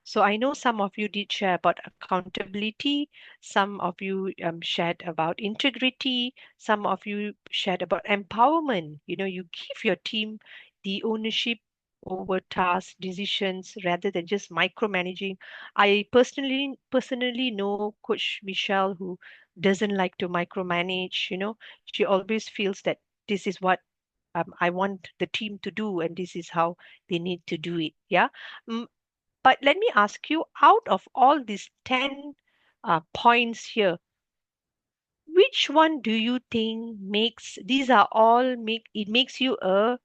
So I know some of you did share about accountability, some of you shared about integrity, some of you shared about empowerment. You give your team the ownership over tasks, decisions, rather than just micromanaging. I personally know Coach Michelle who doesn't like to micromanage. She always feels that this is what I want the team to do, and this is how they need to do it. Yeah. Mm, but let me ask you, out of all these 10 points here, which one do you think these are all it makes you a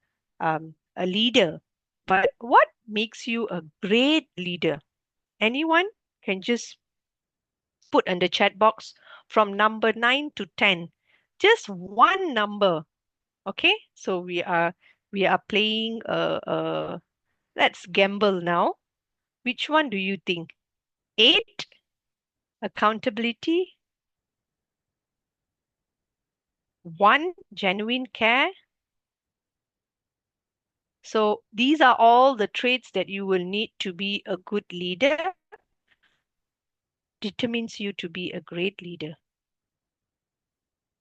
leader, but what makes you a great leader? Anyone can just put in the chat box from number 9 to 10. Just one number, okay? So we are playing let's gamble now. Which one do you think? 8, accountability, 1, genuine care. So these are all the traits that you will need to be a good leader, determines you to be a great leader.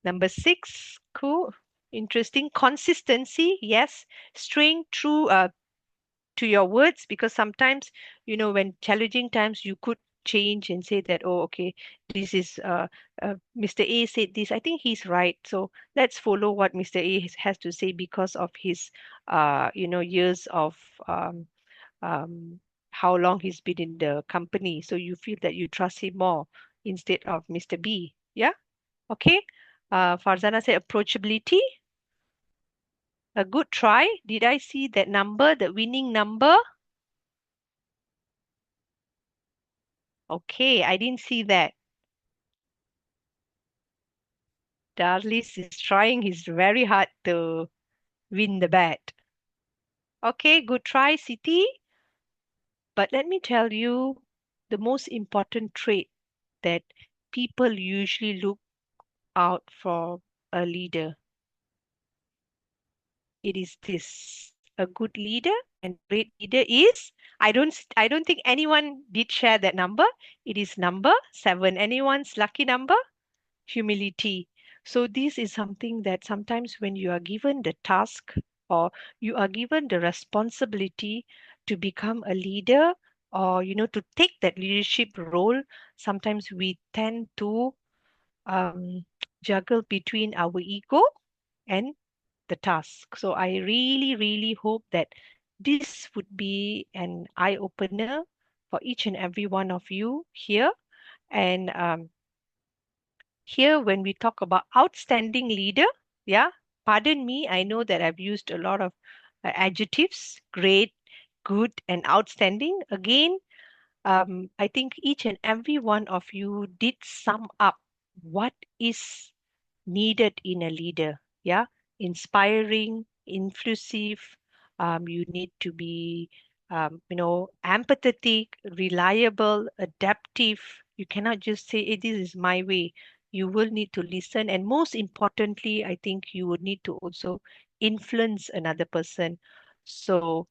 Number 6, cool, interesting. Consistency, yes. Staying true to your words, because sometimes, when challenging times, you could change and say that, oh, okay, this is Mr. A said this. I think he's right. So let's follow what Mr. A has to say because of his, years of um, um, how long he's been in the company. So you feel that you trust him more instead of Mr. B. Yeah. Okay. Farzana said approachability. A good try. Did I see that number, the winning number? Okay, I didn't see that. Darlis is trying his very hard to win the bet. Okay, good try, Siti. But let me tell you the most important trait that people usually look out for a leader. It is this. A good leader and great leader is, I don't think anyone did share that number. It is number 7. Anyone's lucky number? Humility. So this is something that sometimes when you are given the task or you are given the responsibility to become a leader, or to take that leadership role, sometimes we tend to um, juggle between our ego and the task. So I really, really hope that this would be an eye opener for each and every one of you here. And here, when we talk about outstanding leader, yeah, pardon me, I know that I've used a lot of adjectives: great, good, and outstanding. Again, I think each and every one of you did sum up what is needed in a leader. Yeah, inspiring, inclusive. You need to be, empathetic, reliable, adaptive. You cannot just say, "Hey, this is my way." You will need to listen, and most importantly, I think you would need to also influence another person. So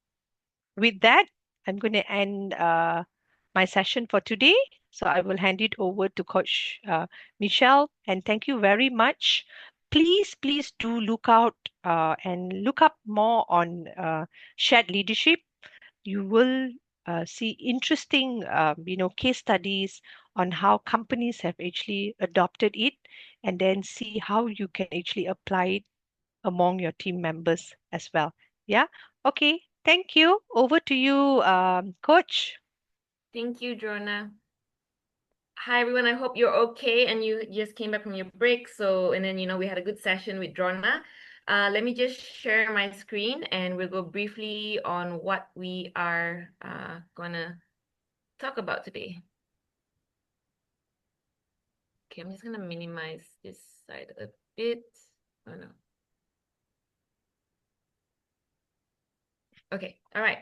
with that, I'm going to end my session for today. So I will hand it over to Coach Michelle. And thank you very much. Please, please do look out and look up more on shared leadership. You will see interesting, case studies on how companies have actually adopted it, and then see how you can actually apply it among your team members as well. Yeah. Okay. Thank you. Over to you, Coach. Thank you, Drona. Hi, everyone. I hope you're okay and you just came back from your break. And then, we had a good session with Drona. Let me just share my screen and we'll go briefly on what we are gonna talk about today. Okay, I'm just gonna minimize this side a bit. Oh no. Okay, all right.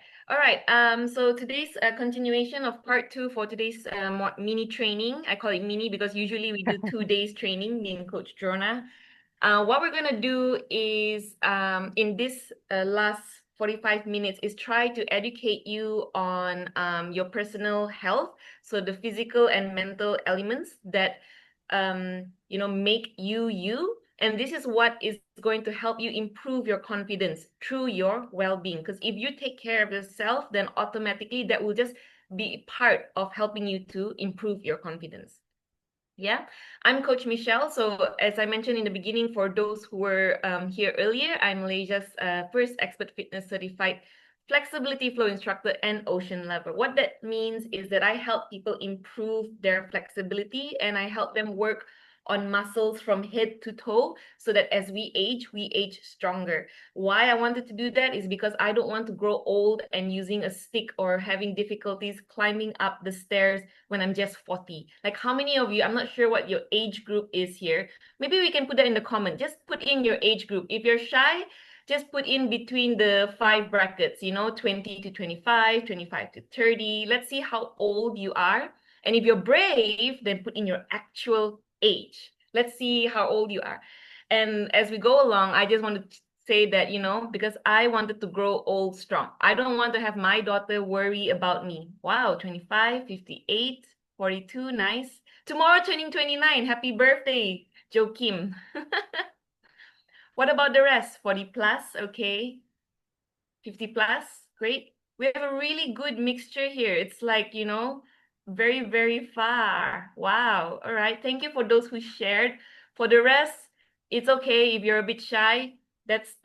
So today's continuation of part 2 for today's mini training. I call it mini because usually we do 2 days training, me and Coach Drona. What we're gonna do is in this last 45 minutes is try to educate you on your personal health. So the physical and mental elements that make you you. And this is what is going to help you improve your confidence through your well-being. Because if you take care of yourself, then automatically that will just be part of helping you to improve your confidence. Yeah, I'm Coach Michelle. So as I mentioned in the beginning, for those who were here earlier, I'm Malaysia's first expert fitness certified flexibility flow instructor and ocean lover. What that means is that I help people improve their flexibility and I help them work on muscles from head to toe so that as we age stronger. Why I wanted to do that is because I don't want to grow old and using a stick or having difficulties climbing up the stairs when I'm just 40. Like how many of you, I'm not sure what your age group is here. Maybe we can put that in the comment. Just put in your age group. If you're shy, just put in between the 5 brackets, 20 to 25, 25 to 30. Let's see how old you are. And if you're brave, then put in your actual age. Let's see how old you are. And as we go along, I just want to say that, because I wanted to grow old strong. I don't want to have my daughter worry about me. Wow, 25, 58, 42, nice. Tomorrow turning 29. Happy birthday, Joe Kim. What about the rest? 40 plus, okay. 50 plus, great. We have a really good mixture here. It's like, very, very far. Wow. All right. Thank you for those who shared. For the rest, it's okay if you're a bit shy. That's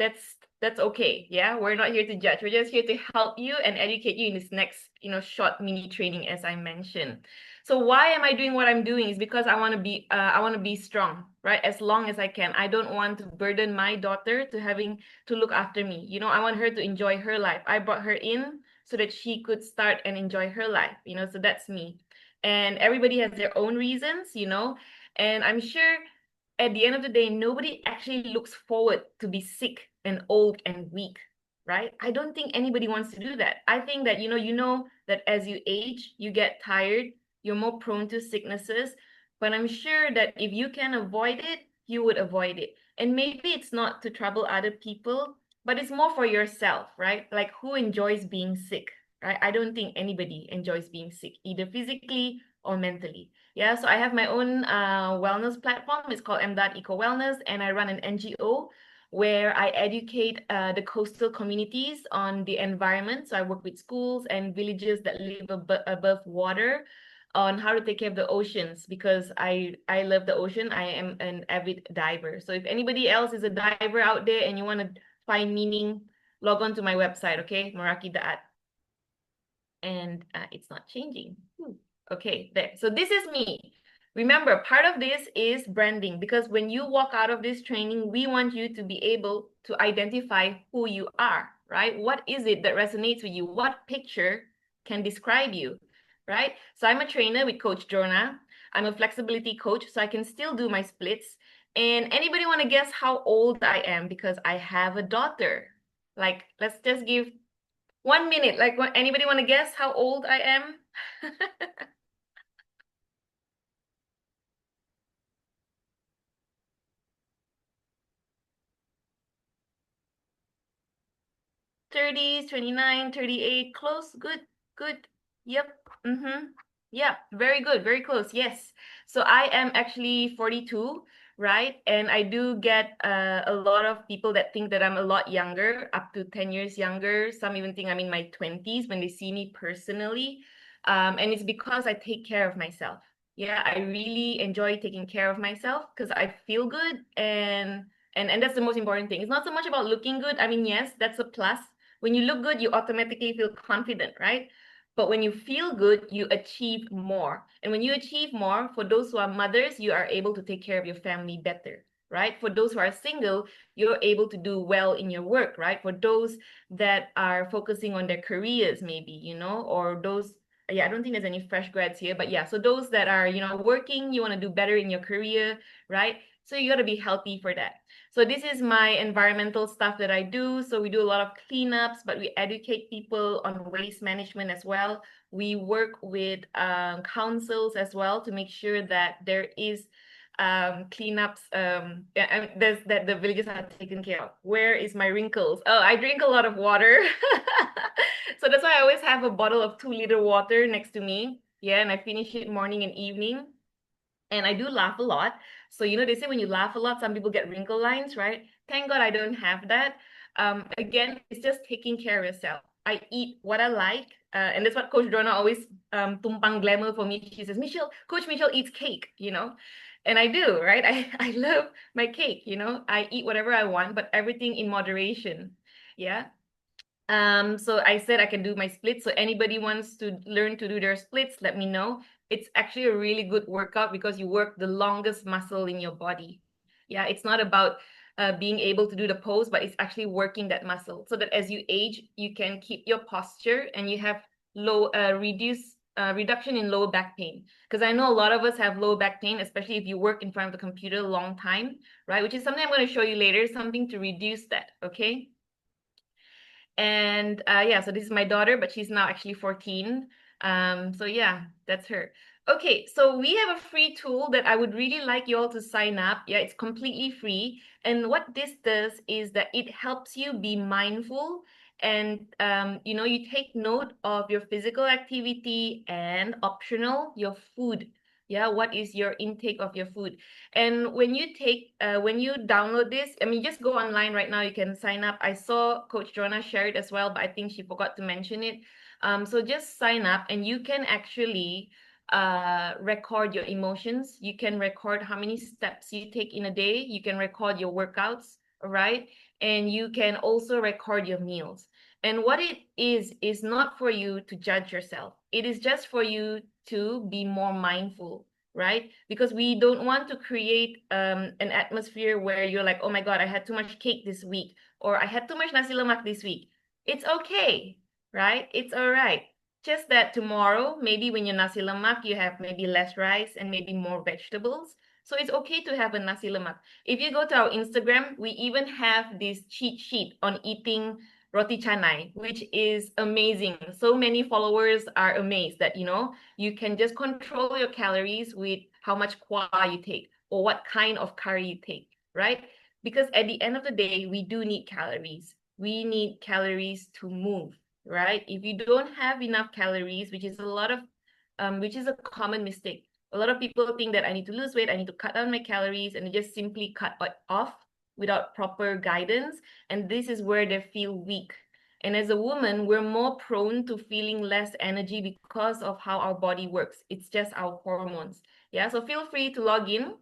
okay. Yeah, we're not here to judge. We're just here to help you and educate you in this next, short mini training, as I mentioned. So why am I doing what I'm doing? Is because I want to be strong, right? As long as I can. I don't want to burden my daughter to having to look after me. I want her to enjoy her life. I brought her in so that she could start and enjoy her life, so that's me. And everybody has their own reasons, and I'm sure at the end of the day, nobody actually looks forward to be sick and old and weak, right? I don't think anybody wants to do that. I think that, that as you age, you get tired, you're more prone to sicknesses, but I'm sure that if you can avoid it, you would avoid it. And maybe it's not to trouble other people, but it's more for yourself, right? Like who enjoys being sick, right? I don't think anybody enjoys being sick, either physically or mentally. Yeah, so I have my own wellness platform. It's called MDaat Eco Wellness, and I run an NGO where I educate the coastal communities on the environment. So I work with schools and villages that live above water on how to take care of the oceans, because I love the ocean. I am an avid diver. So if anybody else is a diver out there and you want to find meaning, log on to my website, okay? Meraki.at. And it's not changing. Okay, there. So this is me. Remember, part of this is branding, because when you walk out of this training, we want you to be able to identify who you are, right? What is it that resonates with you? What picture can describe you, right? So I'm a trainer with Coach Drona. I'm a flexibility coach, so I can still do my splits. And anybody want to guess how old I am? Because I have a daughter. Like, let's just give 1 minute. Like, anybody want to guess how old I am? 30s, 29, 38, close, good, good. Yep. Yeah, very good, very close. Yes. So I am actually 42, right? And I do get a lot of people that think that I'm a lot younger, up to 10 years younger. Some even think I'm in my 20s when they see me personally. And it's because I take care of myself. Yeah, I really enjoy taking care of myself because I feel good, and that's the most important thing. It's not so much about looking good. I mean, yes, that's a plus. When you look good, you automatically feel confident, right? But when you feel good, you achieve more. And when you achieve more, for those who are mothers, you are able to take care of your family better, right? For those who are single, you're able to do well in your work, right? For those that are focusing on their careers, maybe, you know, or those, yeah, I don't think there's any fresh grads here, but yeah, so those that are, you know, working, you want to do better in your career, right? So you got to be healthy for that. So this is my environmental stuff that I do. So we do a lot of cleanups, but we educate people on waste management as well. We work with councils as well to make sure that there is cleanups, and that the villages are taken care of. Where is my wrinkles? Oh, I drink a lot of water. So that's why I always have a bottle of 2-liter water next to me. Yeah, and I finish it morning and evening. And I do laugh a lot. So, you know, they say when you laugh a lot, some people get wrinkle lines, right? Thank God I don't have that. Again, it's just taking care of yourself. I eat what I like. And that's what Coach Drona always tumpang glamour for me. She says, Michelle, Coach Michelle eats cake, you know? And I do, right? I love my cake, you know? I eat whatever I want, but everything in moderation. Yeah. So I said I can do my splits. So anybody wants to learn to do their splits, let me know. It's actually a really good workout because you work the longest muscle in your body. Yeah, it's not about being able to do the pose, but it's actually working that muscle so that as you age, you can keep your posture and you have reduction in low back pain. Because I know a lot of us have low back pain, especially if you work in front of the computer a long time, right? Which is something I'm going to show you later, something to reduce that, okay? And yeah, so this is my daughter, but she's now actually 14. So yeah, that's her. Okay, so we have a free tool that I would really like you all to sign up. Yeah, it's completely free. And what this does is that it helps you be mindful and you know, you take note of your physical activity and optional, your food. Yeah, what is your intake of your food? And when you download this, I mean, just go online right now. You can sign up. I saw Coach Drona share it as well, but I think she forgot to mention it. So just sign up, and you can actually record your emotions. You can record how many steps you take in a day. You can record your workouts, all right? And you can also record your meals. And what it is not for you to judge yourself. It is just for you to be more mindful, right? Because we don't want to create an atmosphere where you're like, oh my God, I had too much cake this week, or I had too much nasi lemak this week. It's okay, right? It's all right. Just that tomorrow, maybe when you're nasi lemak, you have maybe less rice and maybe more vegetables. So it's okay to have a nasi lemak. If you go to our Instagram, we even have this cheat sheet on eating roti canai, which is amazing. So many followers are amazed that, you know, you can just control your calories with how much kwa you take or what kind of curry you take, right? Because at the end of the day, we do need calories. We need calories to move, right? If you don't have enough calories, which is a common mistake. A lot of people think that I need to lose weight, I need to cut down my calories, and they just simply cut off without proper guidance, and this is where they feel weak. And as a woman, we're more prone to feeling less energy because of how our body works. It's just our hormones. Yeah, so feel free to log in.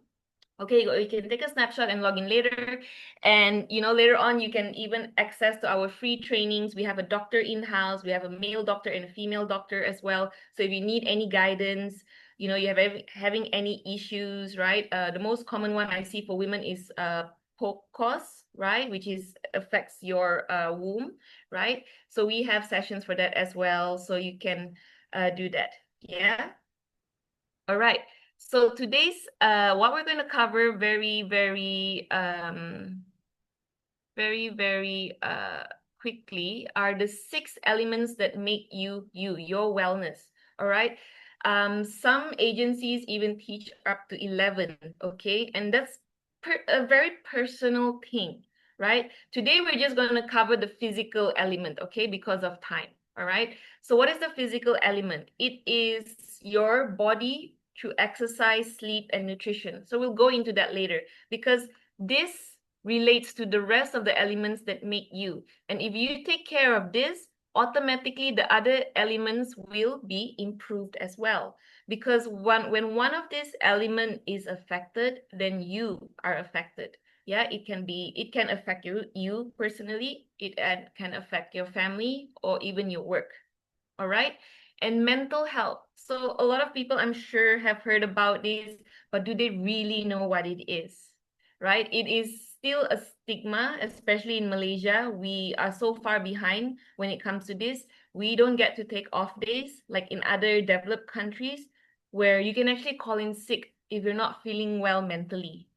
Okay, you can take a snapshot and log in later. And later on, you can even access to our free trainings. We have a doctor in-house. We have a male doctor and a female doctor as well. So if you need any guidance, you have having any issues, right? The most common one I see for women is PCOS, right? Which affects your womb, right? So we have sessions for that as well. So you can do that. Yeah. All right. So today's what we're going to cover very quickly are the 6 elements that make you your wellness. All right. Some agencies even teach up to 11. Okay, and that's a very personal thing, right? Today we're just going to cover the physical element, okay, because of time. All right. So what is the physical element? It is your body through exercise, sleep, and nutrition. So we'll go into that later because this relates to the rest of the elements that make you. And if you take care of this, automatically the other elements will be improved as well. Because when one of these elements is affected, then you are affected. Yeah, it can affect you personally, it can affect your family or even your work. All right. And mental health. So a lot of people, I'm sure, have heard about this, but do they really know what it is? Right? It is still a stigma, especially in Malaysia. We are so far behind when it comes to this. We don't get to take off days like in other developed countries where you can actually call in sick if you're not feeling well mentally.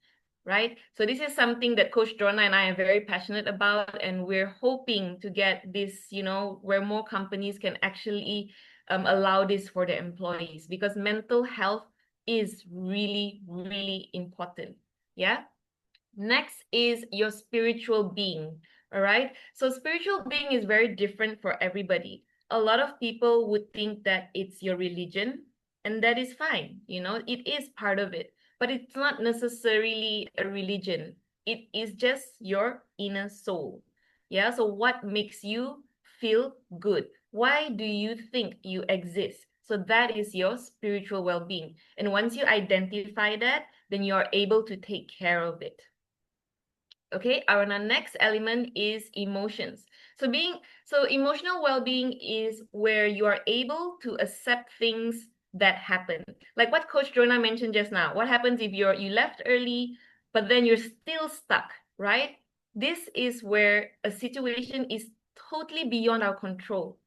Right? So this is something that Coach Drona and I are very passionate about, and we're hoping to get this, where more companies can actually allow this for their employees, because mental health is really, really important. Yeah. Next is your spiritual being. All right. So spiritual being is very different for everybody. A lot of people would think that it's your religion, and that is fine. It is part of it, but it's not necessarily a religion. It is just your inner soul. Yeah. So what makes you feel good? Why do you think you exist? So that is your spiritual well-being. And once you identify that, then you are able to take care of it. Okay, our next element is emotions. So emotional well-being is where you are able to accept things that happen. Like what Coach Drona mentioned just now. What happens if you left early, but then you're still stuck, right? This is where a situation is totally beyond our control,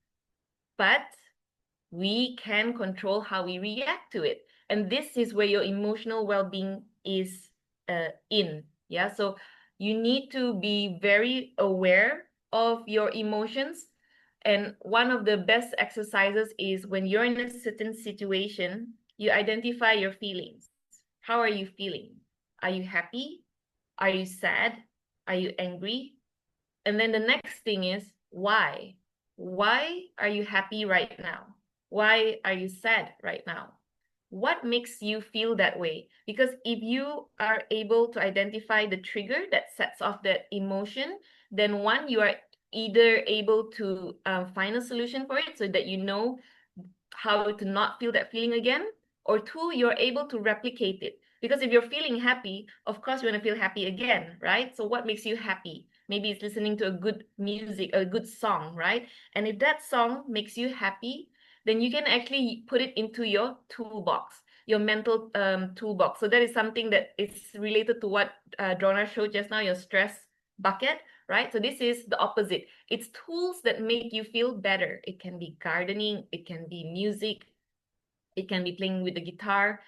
but we can control how we react to it. And this is where your emotional well-being is in. Yeah, so you need to be very aware of your emotions. And one of the best exercises is when you're in a certain situation, you identify your feelings. How are you feeling? Are you happy? Are you sad? Are you angry? And then the next thing is why? Why are you happy right now? Why are you sad right now? What makes you feel that way? Because if you are able to identify the trigger that sets off that emotion, then one, you are either able to find a solution for it so that you know how to not feel that feeling again, or two, you're able to replicate it. Because if you're feeling happy, of course you want to feel happy again, right? So what makes you happy? Maybe it's listening to a good music, a good song, right? And if that song makes you happy, then you can actually put it into your toolbox, your mental toolbox. So that is something that is related to what Drona showed just now, your stress bucket, right? So this is the opposite. It's tools that make you feel better. It can be gardening, it can be music, it can be playing with the guitar,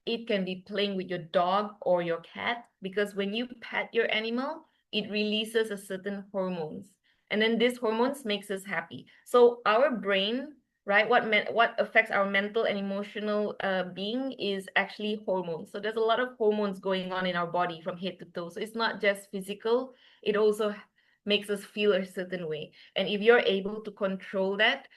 it can be playing with your dog or your cat, because when you pet your animal, it releases a certain hormones. And then these hormones makes us happy. So our brain, right, what affects our mental and emotional being is actually hormones. So there's a lot of hormones going on in our body from head to toe. So it's not just physical, it also makes us feel a certain way. And if you're able to control that,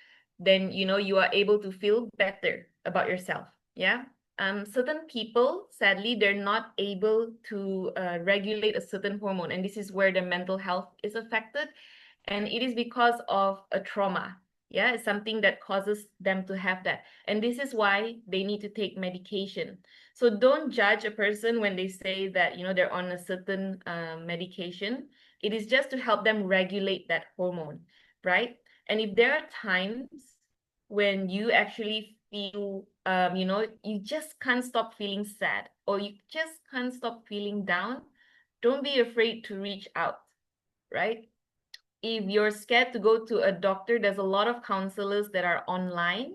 then you are able to feel better about yourself. Yeah. certain people, sadly, they're not able to regulate a certain hormone, and this is where their mental health is affected, and it is because of a trauma. Yeah, it's something that causes them to have that, and this is why they need to take medication. So don't judge a person when they say that, you know, they're on a certain medication. It is just to help them regulate that hormone, right? And if there are times when you actually feel, you know, you just can't stop feeling sad, or you just can't stop feeling down, don't be afraid to reach out, right? If you're scared to go to a doctor, there's a lot of counselors that are online,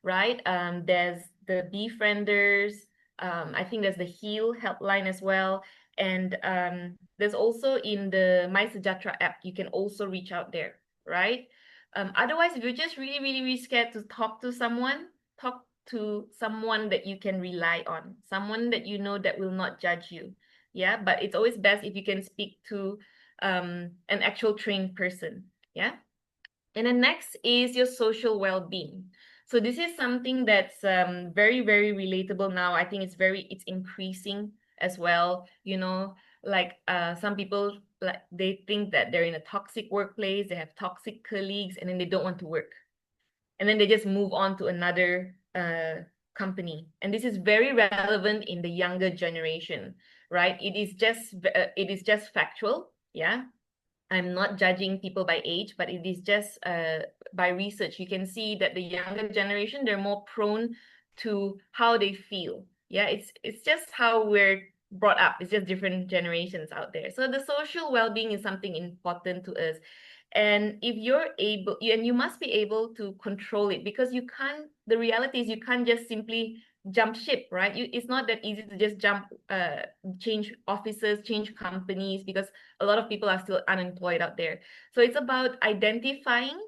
right? There's the Befrienders. I think there's the Heal helpline as well. And there's also in the 𝐻𝐬 app, you can also reach out there, right? Otherwise, if you're just really, really, really scared to talk to someone that you can rely on, someone that you know that will not judge you. Yeah, but it's always best if you can speak to an actual trained person. Yeah. And then next is your social well-being. So this is something that's very, very relatable now. I think it's increasing as well. You know, like some people, like, they think that they're in a toxic workplace, they have toxic colleagues, and then they don't want to work. And then they just move on to another company. And this is very relevant in the younger generation, right? It is just factual. Yeah. I'm not judging people by age, but it is just by research. You can see that the younger generation, they're more prone to how they feel. Yeah, it's just how we're brought up. It's just different generations out there. So the social well-being is something important to us. And if you're able, and you must be able to control it, because you can't, the reality is you can't just simply jump ship, right? It's not that easy to just change offices, change companies, because a lot of people are still unemployed out there. So it's about identifying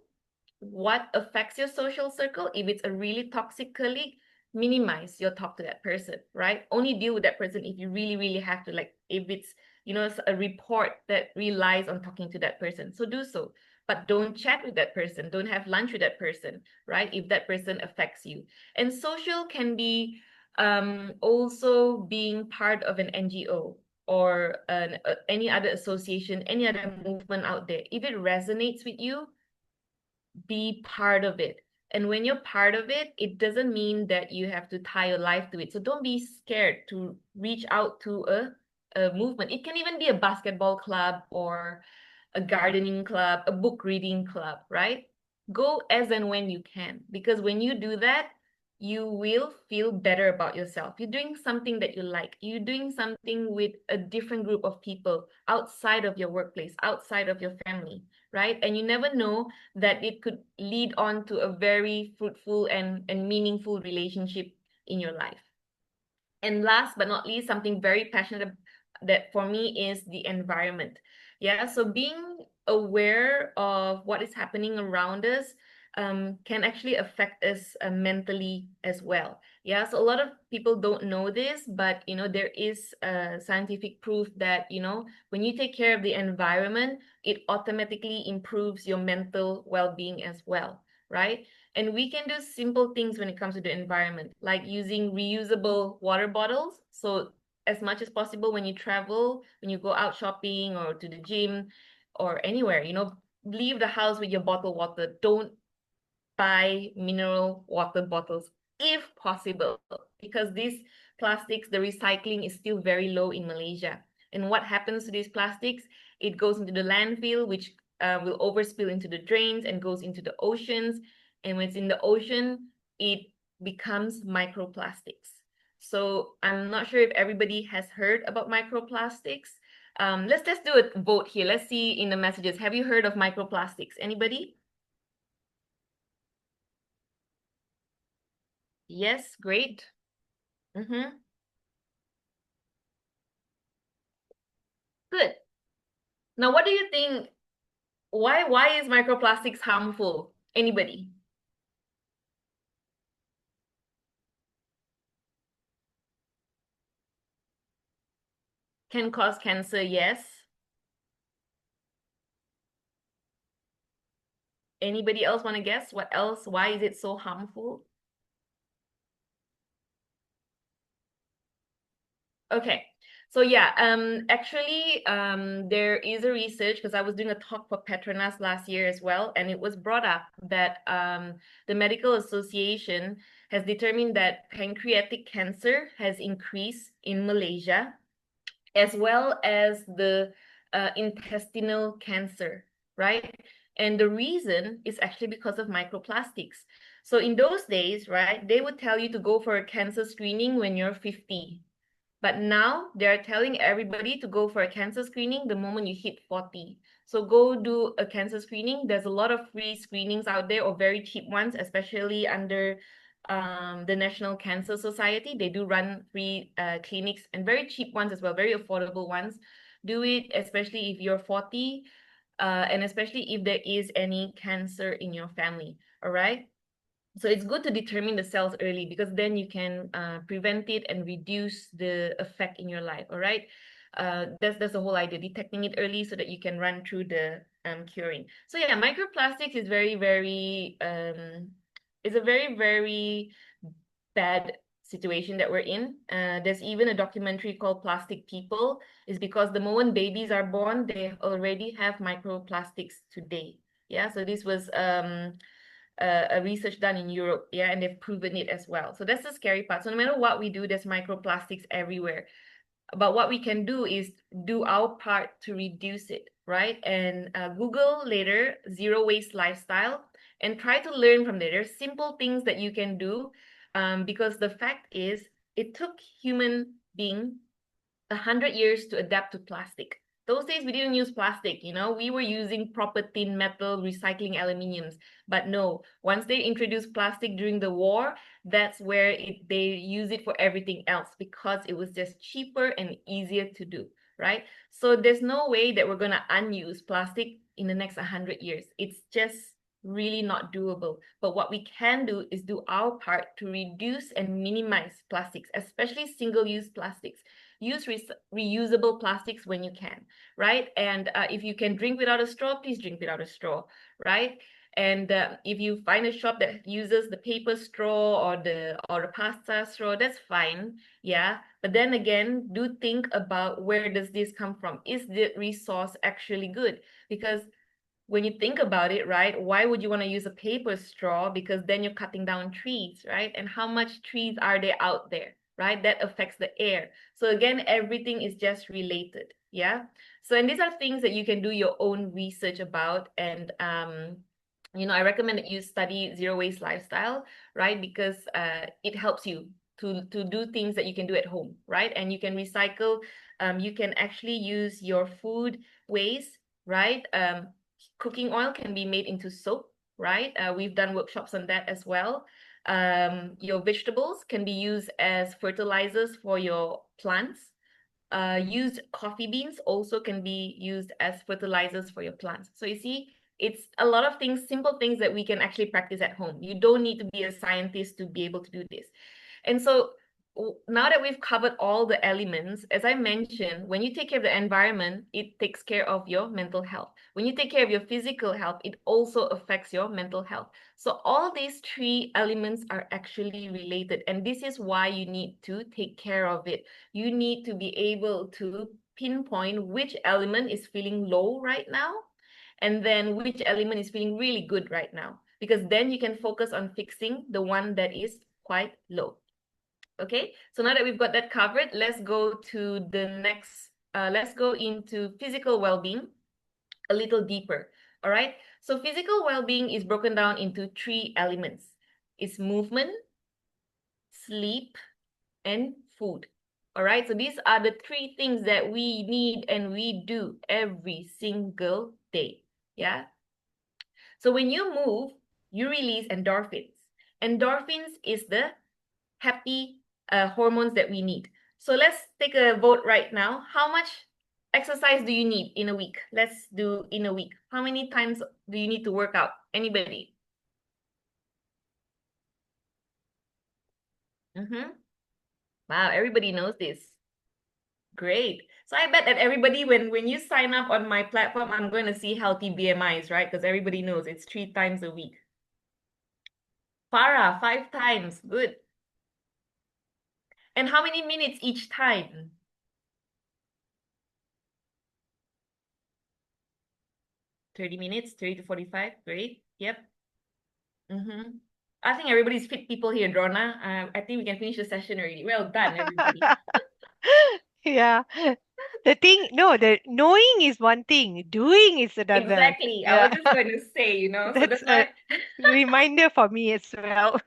what affects your social circle. If it's a really toxic colleague, minimize your talk to that person, right? Only deal with that person if you really, really have to, like if it's, you know, a report that relies on talking to that person. So do so, but don't chat with that person. Don't have lunch with that person, right? If that person affects you. And social can be also being part of an NGO or any other association, any other movement out there. If it resonates with you, be part of it. And when you're part of it, it doesn't mean that you have to tie your life to it. So don't be scared to reach out to a movement. It can even be a basketball club or a gardening club, a book reading club, right? Go as and when you can, because when you do that, you will feel better about yourself. You're doing something that you like. You're doing something with a different group of people outside of your workplace, outside of your family, right? And you never know that it could lead on to a very fruitful and meaningful relationship in your life. And last but not least, something very passionate that for me is the environment. Yeah, so being aware of what is happening around us can actually affect us mentally as well. Yeah, so a lot of people don't know this, but you know, there is scientific proof that, you know, when you take care of the environment, it automatically improves your mental well-being as well, right? And we can do simple things when it comes to the environment, like using reusable water bottles. So as much as possible, when you travel, when you go out shopping or to the gym or anywhere, you know, leave the house with your bottled water. Don't buy mineral water bottles if possible, because these plastics, the recycling is still very low in Malaysia. And what happens to these plastics? It goes into the landfill, which will overspill into the drains and goes into the oceans. And when it's in the ocean, it becomes microplastics. So I'm not sure if everybody has heard about microplastics. Let's do a vote here. Let's see in the messages. Have you heard of microplastics? Anybody? Yes, great. Good. Now, what do you think? Why is microplastics harmful? Anybody? Can cause cancer, yes. Anybody else want to guess? What else? Why is it so harmful? Okay. So yeah, actually, there is a research because I was doing a talk for Petronas last year as well, and it was brought up that the Medical Association has determined that pancreatic cancer has increased in Malaysia, as well as the intestinal cancer, right? And the reason is actually because of microplastics. So in those days, right, they would tell you to go for a cancer screening when you're 50. But now they're telling everybody to go for a cancer screening the moment you hit 40. So go do a cancer screening. There's a lot of free screenings out there, or very cheap ones, especially under the National Cancer Society. They do run free clinics, and very cheap ones as well, very affordable ones. Do it, especially if you're 40, and especially if there is any cancer in your family. All right. So it's good to determine the cells early, because then you can prevent it and reduce the effect in your life. All right. That's the whole idea, detecting it early so that you can run through the curing. So yeah, microplastics is very, very is a very, very bad situation that we're in. There's even a documentary called Plastic People. Is because the moment babies are born, they already have microplastics today. Yeah, so this was a research done in Europe, yeah, and they've proven it as well. So that's the scary part. So no matter what we do, there's microplastics everywhere. But what we can do is do our part to reduce it, right? And Google later zero waste lifestyle and try to learn from there. There's simple things that you can do, because the fact is it took human being 100 years to adapt to plastic. Those days we didn't use plastic, we were using proper thin metal, recycling aluminiums. But no, once they introduced plastic during the war, that's where they use it for everything else, because it was just cheaper and easier to do, right? So there's no way that we're going to unuse plastic in the next 100 years. It's just really not doable. But what we can do is do our part to reduce and minimize plastics, especially single-use plastics. Use reusable plastics when you can, right? And if you can drink without a straw, please drink without a straw, right? And if you find a shop that uses the paper straw or the pasta straw, that's fine, yeah. But then again, do think about, where does this come from? Is the resource actually good? Because when you think about it, right, why would you want to use a paper straw? Because then you're cutting down trees, right? And how much trees are there out there, right? That affects the air. So again, everything is just related, yeah? So, and these are things that you can do your own research about. And, I recommend that you study zero waste lifestyle, right? Because it helps you to do things that you can do at home, right? And you can recycle, you can actually use your food waste, right? Cooking oil can be made into soap, right? We've done workshops on that as well. Your vegetables can be used as fertilizers for your plants. Used coffee beans also can be used as fertilizers for your plants. So you see, it's a lot of things, simple things that we can actually practice at home. You don't need to be a scientist to be able to do this. And so now that we've covered all the elements, as I mentioned, when you take care of the environment, it takes care of your mental health. When you take care of your physical health, it also affects your mental health. So all these three elements are actually related. And this is why you need to take care of it. You need to be able to pinpoint which element is feeling low right now, and then which element is feeling really good right now. Because then you can focus on fixing the one that is quite low. Okay, so now that we've got that covered, let's go to the next, let's go into physical well-being a little deeper. All right, so physical well-being is broken down into three elements. It's movement, sleep, and food. All right, so these are the three things that we need and we do every single day. Yeah, so when you move, you release endorphins. Endorphins is the happy hormones that we need. So let's take a vote right now. How much exercise do you need in a week? Let's do in a week. How many times do you need to work out? Anybody? Wow, everybody knows this. Great. So I bet that everybody, when you sign up on my platform, I'm going to see healthy BMIs, right? Because everybody knows it's 3 times a week. Farah, 5 times. Good. And how many minutes each time? 30 minutes, 30 to 45. Great. Yep. I think everybody's fit people here, Drona. I think we can finish the session already. Well done, everybody. Yeah. The knowing is one thing, doing is another. Exactly. I Yeah. was just going to say, so That's that's a why. reminder for me as well.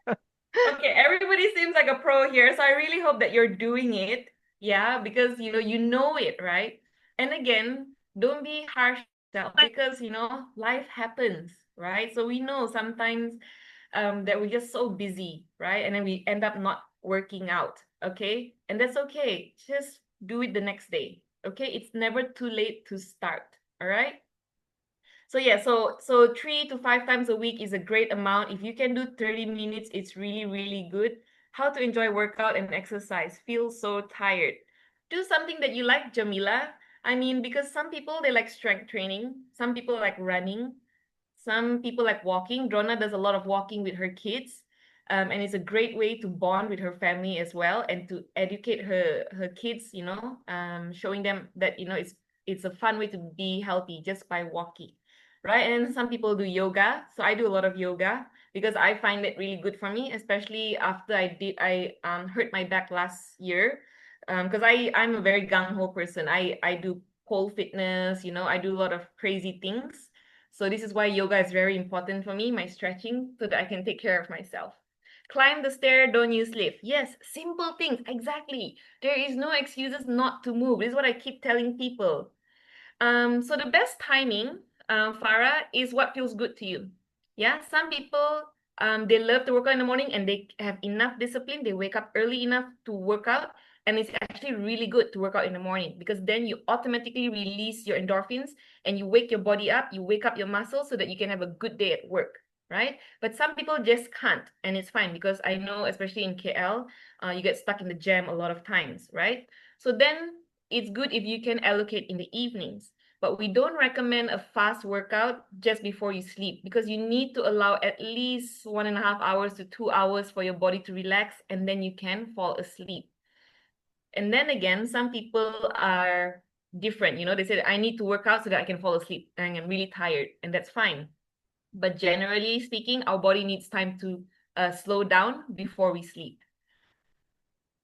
Okay, everybody seems like a pro here, so I really hope that you're doing it. Yeah, because you know it, right? And again, don't be harsh on yourself because life happens, right? So we know sometimes that we're just so busy, right? And then we end up not working out, okay? And that's okay. Just do it the next day, okay? It's never too late to start, all right? So yeah, so 3 to 5 times a week is a great amount. If you can do 30 minutes, it's really, really good. How to enjoy workout and exercise. Feel so tired. Do something that you like, Jamila. I mean, because some people, they like strength training. Some people like running. Some people like walking. Drona does a lot of walking with her kids. And it's a great way to bond with her family as well and to educate her kids, showing them that, it's a fun way to be healthy just by walking, right? And some people do yoga. So I do a lot of yoga because I find it really good for me, especially after I hurt my back last year. Because I'm a very gung-ho person. I do pole fitness, I do a lot of crazy things. So this is why yoga is very important for me, my stretching, so that I can take care of myself. Climb the stair, don't use lift. Yes, simple things, exactly. There is no excuses not to move. This is what I keep telling people. So the best timing, Farah, is what feels good to you. Yeah, some people, they love to work out in the morning and they have enough discipline. They wake up early enough to work out. And it's actually really good to work out in the morning because then you automatically release your endorphins and you wake your body up, you wake up your muscles so that you can have a good day at work, right? But some people just can't, and it's fine because I know, especially in KL, you get stuck in the jam a lot of times, right? So then it's good if you can allocate in the evenings. But we don't recommend a fast workout just before you sleep because you need to allow at least 1.5 hours to 2 hours for your body to relax and then you can fall asleep. And then again, some people are different. They say, I need to work out so that I can fall asleep and I'm really tired, and that's fine. But generally speaking, our body needs time to slow down before we sleep.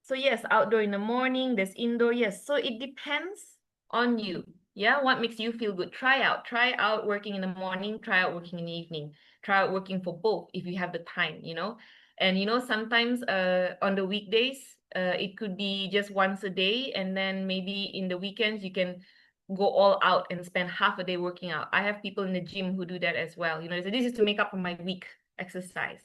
So yes, outdoor in the morning, there's indoor, yes. So it depends on you. Yeah, what makes you feel good? Try out working in the morning, try out working in the evening, try out working for both if you have the time, And sometimes on the weekdays, it could be just once a day, and then maybe in the weekends you can go all out and spend half a day working out. I have people in the gym who do that as well. They say, this is to make up for my week exercise.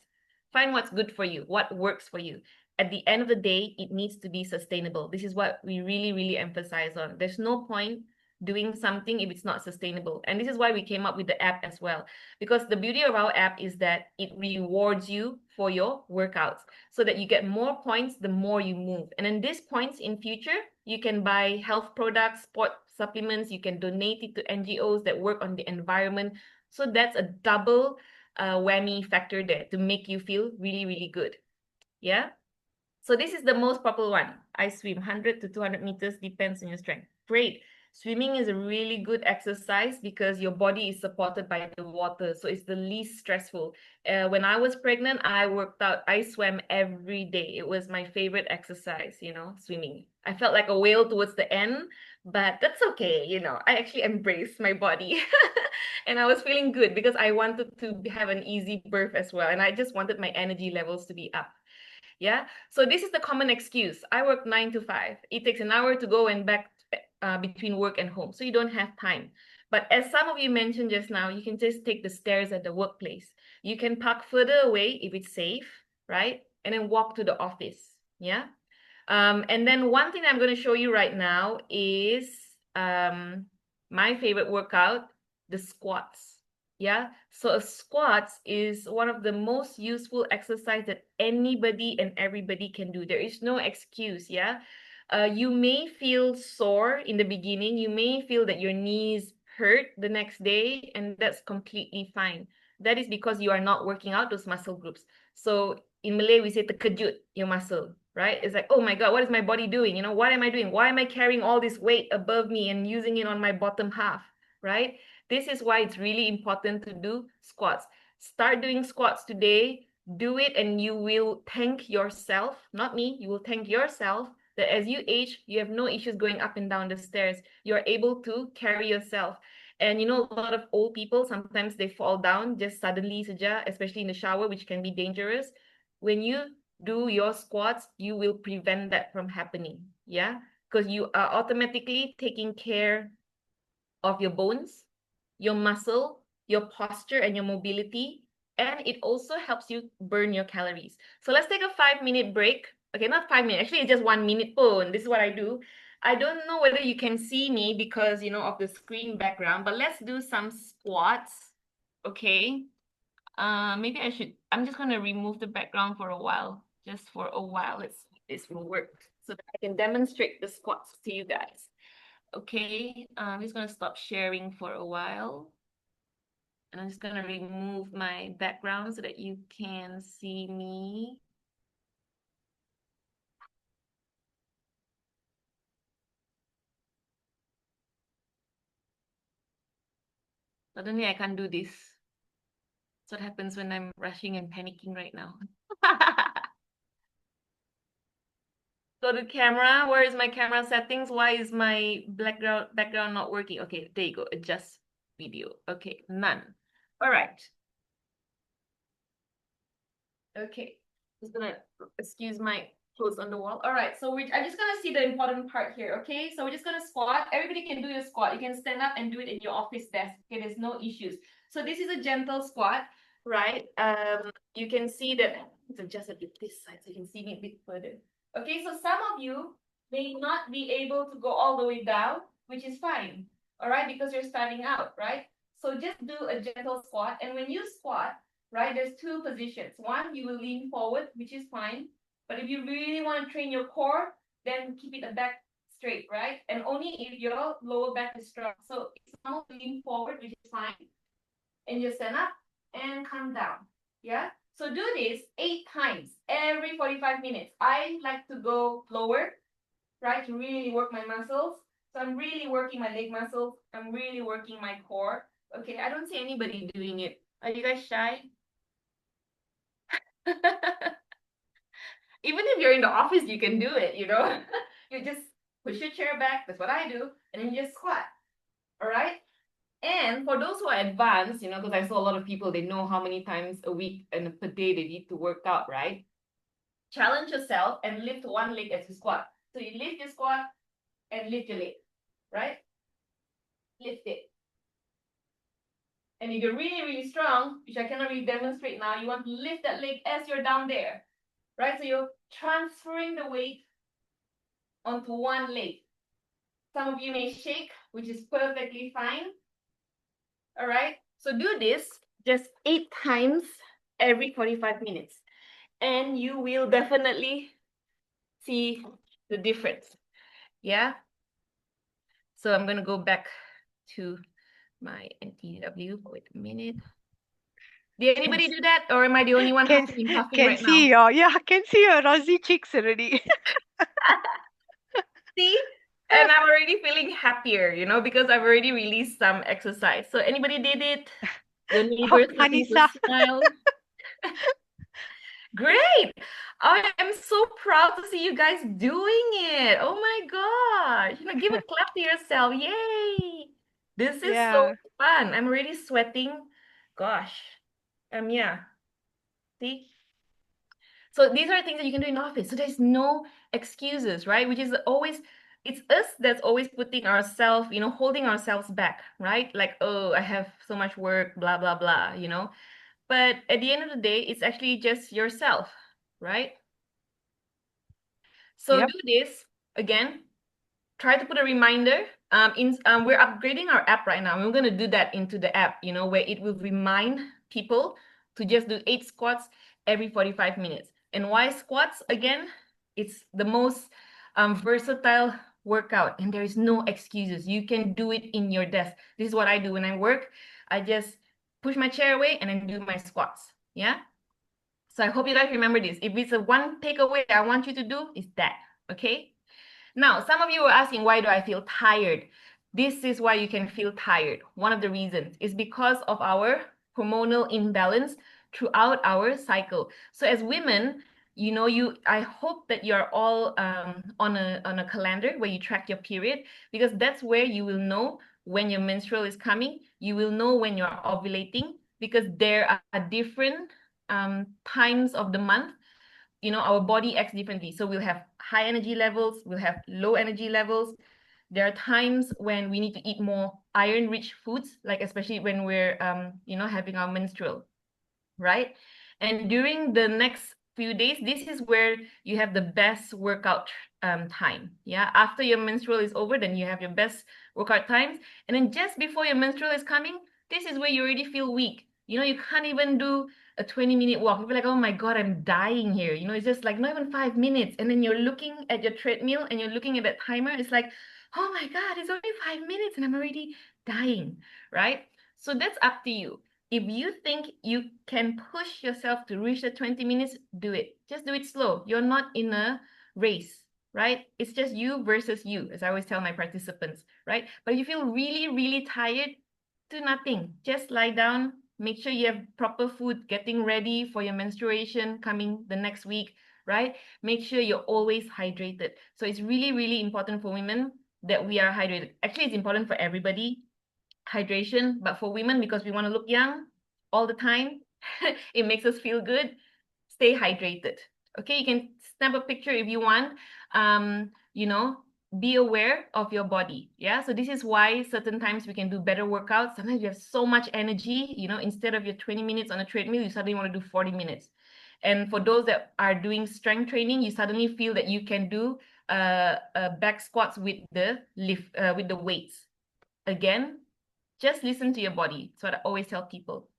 Find what's good for you, what works for you. At the end of the day, it needs to be sustainable. This is what we really, really emphasize on. There's no point doing something if it's not sustainable. And this is why we came up with the app as well. Because the beauty of our app is that it rewards you for your workouts so that you get more points the more you move. And then these points in future, you can buy health products, sport supplements, you can donate it to NGOs that work on the environment. So that's a double whammy factor there to make you feel really, really good. Yeah. So this is the most popular one. I swim 100 to 200 meters, depends on your strength. Great. Swimming is a really good exercise because your body is supported by the water. So it's the least stressful. When I was pregnant, I worked out. I swam every day. It was my favorite exercise, swimming. I felt like a whale towards the end, but that's okay. I actually embraced my body and I was feeling good because I wanted to have an easy birth as well. And I just wanted my energy levels to be up. Yeah. So this is the common excuse. I work 9 to 5. It takes an hour to go and back between work and home. So you don't have time. But as some of you mentioned just now, you can just take the stairs at the workplace. You can park further away if it's safe, right? And then walk to the office. Yeah. And then one thing I'm going to show you right now is my favorite workout, the squats. Yeah, so a squats is one of the most useful exercise that anybody and everybody can do. There is no excuse. Yeah, you may feel sore in the beginning. You may feel that your knees hurt the next day, and that's completely fine. That is because you are not working out those muscle groups. So in Malay, we say terkejut your muscle, right? It's like, oh my God, what is my body doing? What am I doing? Why am I carrying all this weight above me and using it on my bottom half, right? This is why it's really important to do squats. Start doing squats today. Do it and you will thank yourself, not me, you will thank yourself that as you age, you have no issues going up and down the stairs. You're able to carry yourself. And you know, a lot of old people, sometimes they fall down just suddenly saja, especially in the shower, which can be dangerous. When you do your squats, you will prevent that from happening. Yeah, because you are automatically taking care of your bones, your muscle, your posture, and your mobility. And it also helps you burn your calories. So let's take a 5-minute break. Okay, not 5 minutes. Actually, it's just 1 minute. Oh, and this is what I do. I don't know whether you can see me because, you know, of the screen background, but let's do some squats. Okay. Maybe I'm just going to remove the background for a while. Just for a while. This will work so that I can demonstrate the squats to you guys. Okay, I'm just gonna stop sharing for a while. And I'm just gonna remove my background so that you can see me. Suddenly I can't do this. That's what happens when I'm rushing and panicking right now. So the camera, where is my camera settings? Why is my background not working? Okay, there you go, adjust video. Okay, none. All right. Okay, just gonna excuse my clothes on the wall. All right, so I'm just gonna see the important part here. Okay, so we're just gonna squat. Everybody can do your squat. You can stand up and do it in your office desk. Okay, there's no issues. So this is a gentle squat, right? You can see that it's adjusted to this side so you can see me a bit further. Okay, so some of you may not be able to go all the way down, which is fine. All right, because you're starting out, right? So just do a gentle squat, and when you squat, right, there's two positions. One, you will lean forward, which is fine. But if you really want to train your core, then keep it a back straight, right? And only if your lower back is strong. So it's normal to lean forward, which is fine. And you stand up and come down. Yeah? So do this 8 times every 45 minutes. I like to go lower, right, to really work my muscles. So I'm really working my leg muscles. I'm really working my core. Okay, I don't see anybody doing it. Are you guys shy? Even if you're in the office, you can do it, you know? You just push your chair back. That's what I do. And then you just squat. All right? And for those who are advanced, you know, because I saw a lot of people, they know how many times a week and per day they need to work out, right? Challenge yourself and lift one leg as you squat. So you lift your squat and lift your leg, right? Lift it. And if you're really, really strong, which I cannot really demonstrate now, you want to lift that leg as you're down there, right? So you're transferring the weight onto one leg. Some of you may shake, which is perfectly fine. All right, so do this just 8 times every 45 minutes, and you will definitely see the difference. Yeah. So I'm gonna go back to my NTW. Wait a minute. Did anybody do that, or am I the only one huffing right now? I can see your rosy cheeks already. See? And I'm already feeling happier, you know, because I've already released some exercise. So anybody did it? Your neighbors starting to smile. Great. I am so proud to see you guys doing it. Oh my gosh. You know, give a clap to yourself. Yay. This is so fun. I'm already sweating. Gosh. Yeah. See? So these are things that you can do in the office. So there's no excuses, right? Which is always, it's us that's always putting ourselves, you know, holding ourselves back, right? Like, oh, I have so much work, blah, blah, blah, you know? But at the end of the day, it's actually just yourself, right? So do this again. Try to put a reminder. We're upgrading our app right now. We're going to do that into the app, you know, where it will remind people to just do 8 squats every 45 minutes. And why squats? Again, it's the most versatile workout, and there is no excuses. You can do it in your desk. This is what I do when I work. I just push my chair away and then do my squats. Yeah. So I hope you guys remember this. If it's a one takeaway I want you to do, is that. Okay. Now, some of you were asking, why do I feel tired? This is why you can feel tired. One of the reasons is because of our hormonal imbalance throughout our cycle. So as women, I hope that you're all on a calendar where you track your period, because that's where you will know when your menstrual is coming. You will know when you're ovulating, because there are different times of the month. Our body acts differently. So we'll have high energy levels, we'll have low energy levels. There are times when we need to eat more iron-rich foods, like especially when we're, having our menstrual, right? And during the next few days, this is where you have the best workout time. Yeah, after your menstrual is over, then you have your best workout times. And then just before your menstrual is coming, this is where you already feel weak. You can't even do a 20-minute walk. You'll be like, oh my God, I'm dying here. It's just like not even 5 minutes. And then you're looking at your treadmill and you're looking at that timer. It's like, oh my God, it's only 5 minutes and I'm already dying, right? So that's up to you. If you think you can push yourself to reach the 20 minutes, do it. Just do it slow. You're not in a race, right? It's just you versus you, as I always tell my participants, right? But if you feel really, really tired, do nothing. Just lie down. Make sure you have proper food, getting ready for your menstruation coming the next week, right? Make sure you're always hydrated. So it's really, really important for women that we are hydrated. Actually, it's important for everybody, hydration, but for women, because we want to look young all the time, it makes us feel good. Stay hydrated. Okay, you can snap a picture if you want. Be aware of your body. Yeah, so this is why certain times we can do better workouts. Sometimes you have so much energy, instead of your 20 minutes on a treadmill, you suddenly want to do 40 minutes. And for those that are doing strength training, you suddenly feel that you can do back squats with the with the weights. Again, just listen to your body. That's what I always tell people.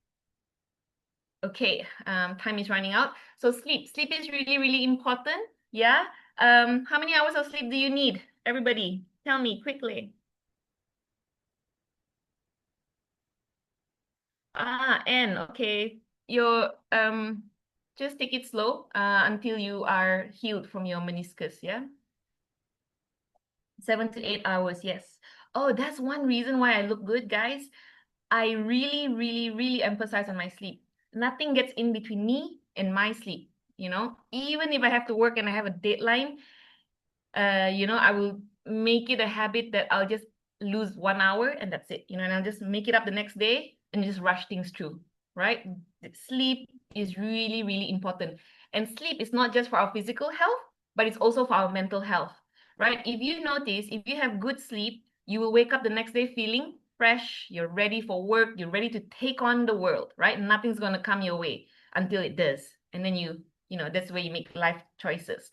Okay, time is running out. So sleep is really, really important. Yeah. How many hours of sleep do you need? Everybody, tell me quickly. And okay, just take it slow until you are healed from your meniscus. Yeah. 7 to 8 hours. Yes. Oh, that's one reason why I look good, guys. I really, really, really emphasize on my sleep. Nothing gets in between me and my sleep. Even if I have to work and I have a deadline, I will make it a habit that I'll just lose 1 hour and that's it. And I'll just make it up the next day and just rush things through, right? Sleep is really, really important. And sleep is not just for our physical health, but it's also for our mental health, right? If you notice, if you have good sleep, you will wake up the next day feeling fresh, you're ready for work, you're ready to take on the world, right? Nothing's going to come your way until it does. And then that's where you make life choices.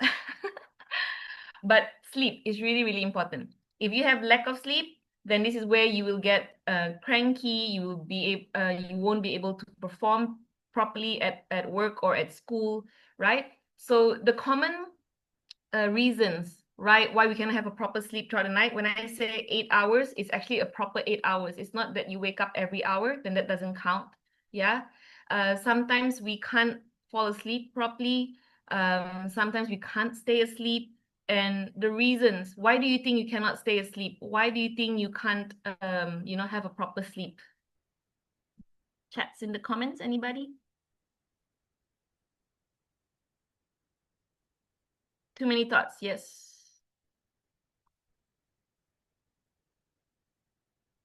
But sleep is really, really important. If you have lack of sleep, then this is where you will get cranky, you won't be able to perform properly at work or at school, right? So the common reasons, right, why we can have a proper sleep throughout the night, when I say 8 hours, it's actually a proper 8 hours. It's not that you wake up every hour, then that doesn't count. Yeah. Sometimes we can't fall asleep properly. Sometimes we can't stay asleep. And the reasons, why do you think you cannot stay asleep? Why do you think you can't, have a proper sleep? Chats in the comments, anybody? Too many thoughts, yes.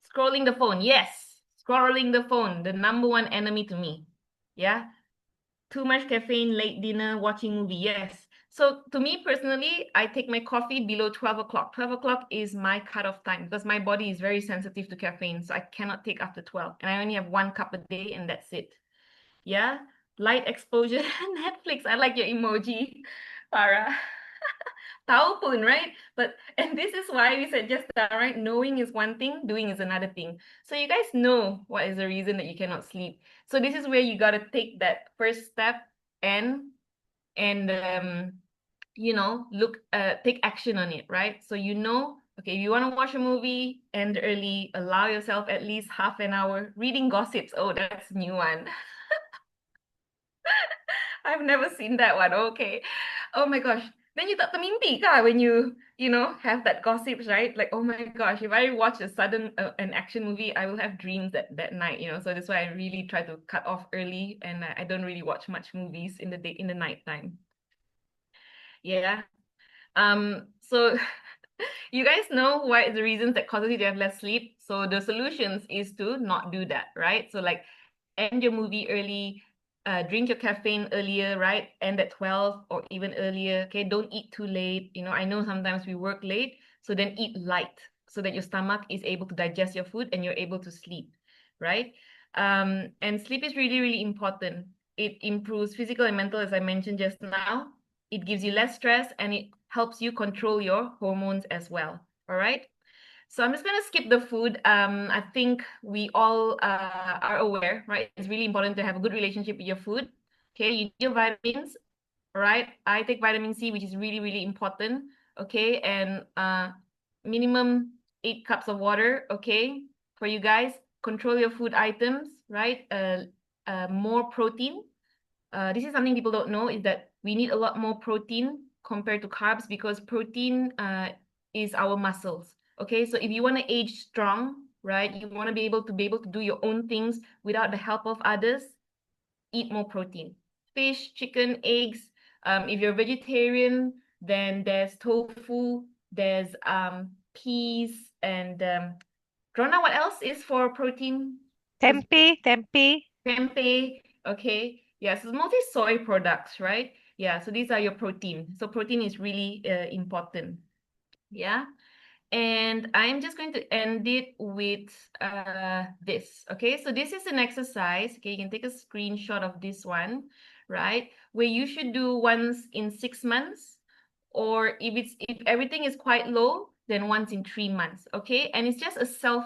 Scrolling the phone, yes. Scrolling the phone, the number one enemy to me. Yeah. Too much caffeine, late dinner, watching movie, yes. So to me personally, I take my coffee below 12 o'clock. 12 o'clock is my cutoff time because my body is very sensitive to caffeine. So I cannot take after 12. And I only have 1 cup a day and that's it. Yeah. Light exposure, Netflix. I like your emoji, Farah. Tahu pun, right? And this is why we said just now, right? Knowing is one thing, doing is another thing. So you guys know what is the reason that you cannot sleep. So this is where you got to take that first step and take action on it, right? So okay, if you want to watch a movie, end early, allow yourself at least half an hour. Reading gossips, oh, that's a new one. I've never seen that one. Okay. Oh my gosh. then you tak termimpi kah when have that gossips, right? Like, oh my gosh, if I watch an action movie, I will have dreams that night, So that's why I really try to cut off early, and I don't really watch much movies in the night time. Yeah. So you guys know what the reasons that causes you to have less sleep. So the solutions is to not do that, right? So like end your movie early, drink your caffeine earlier, right? End at 12 or even earlier. Okay, don't eat too late. I know sometimes we work late, so then eat light so that your stomach is able to digest your food and you're able to sleep, right? And sleep is really, really important. It improves physical and mental, as I mentioned just now. It gives you less stress and it helps you control your hormones as well. All right. So I'm just going to skip the food. I think we all are aware, right? It's really important to have a good relationship with your food. Okay, you need your vitamins, all right? I take vitamin C, which is really, really important. Okay, and minimum 8 cups of water. Okay, for you guys, control your food items, right? More protein. This is something people don't know, is that we need a lot more protein compared to carbs, because protein is our muscles. Okay, so if you want to age strong, right, you want to be able to do your own things without the help of others, eat more protein. Fish, chicken, eggs. If you're vegetarian, then there's tofu, there's peas, and Drona, what else is for protein? Tempeh. Tempeh, okay. Yeah, so mostly soy products, right? Yeah, so these are your protein. So protein is really important. Yeah. And I'm just going to end it with this. Okay, so this is an exercise. Okay, you can take a screenshot of this one, right? Where you should do once in 6 months, or if everything is quite low, then once in 3 months. Okay, and it's just a self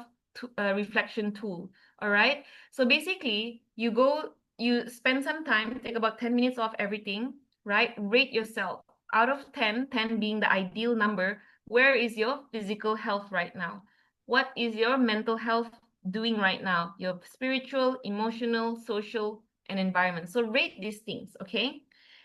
reflection tool. All right. So basically, you spend some time, take about 10 minutes off everything, right? Rate yourself out of 10, 10 being the ideal number. Where is your physical health right now? What is your mental health doing right now? Your spiritual, emotional, social, and environment. So rate these things, okay?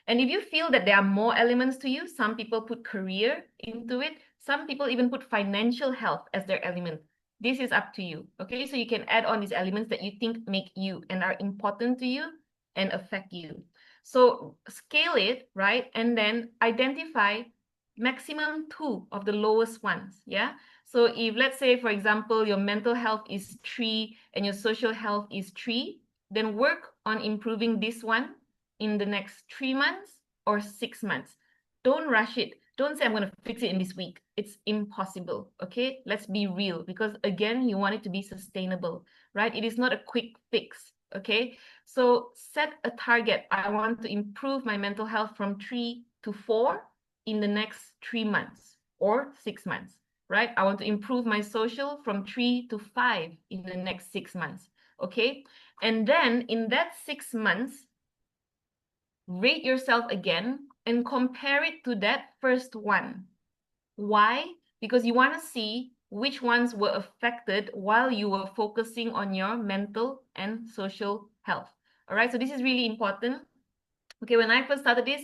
And if you feel that there are more elements to you, some people put career into it. Some people even put financial health as their element. This is up to you, okay? So you can add on these elements that you think make you and are important to you and affect you. So scale it, right? And then identify maximum 2 of the lowest ones, yeah? So if, let's say, for example, your mental health is 3 and your social health is 3, then work on improving this one in the next 3 months or 6 months. Don't rush it. Don't say, I'm going to fix it in this week. It's impossible, okay? Let's be real, because again, you want it to be sustainable, right? It is not a quick fix, okay? So set a target. I want to improve my mental health from 3 to 4 in the next 3 months or 6 months, right? I want to improve my social from 3 to 5 in the next 6 months, okay? And then in that 6 months, rate yourself again and compare it to that first one. Why? Because you want to see which ones were affected while you were focusing on your mental and social health. All right, so this is really important. Okay, when I first started this,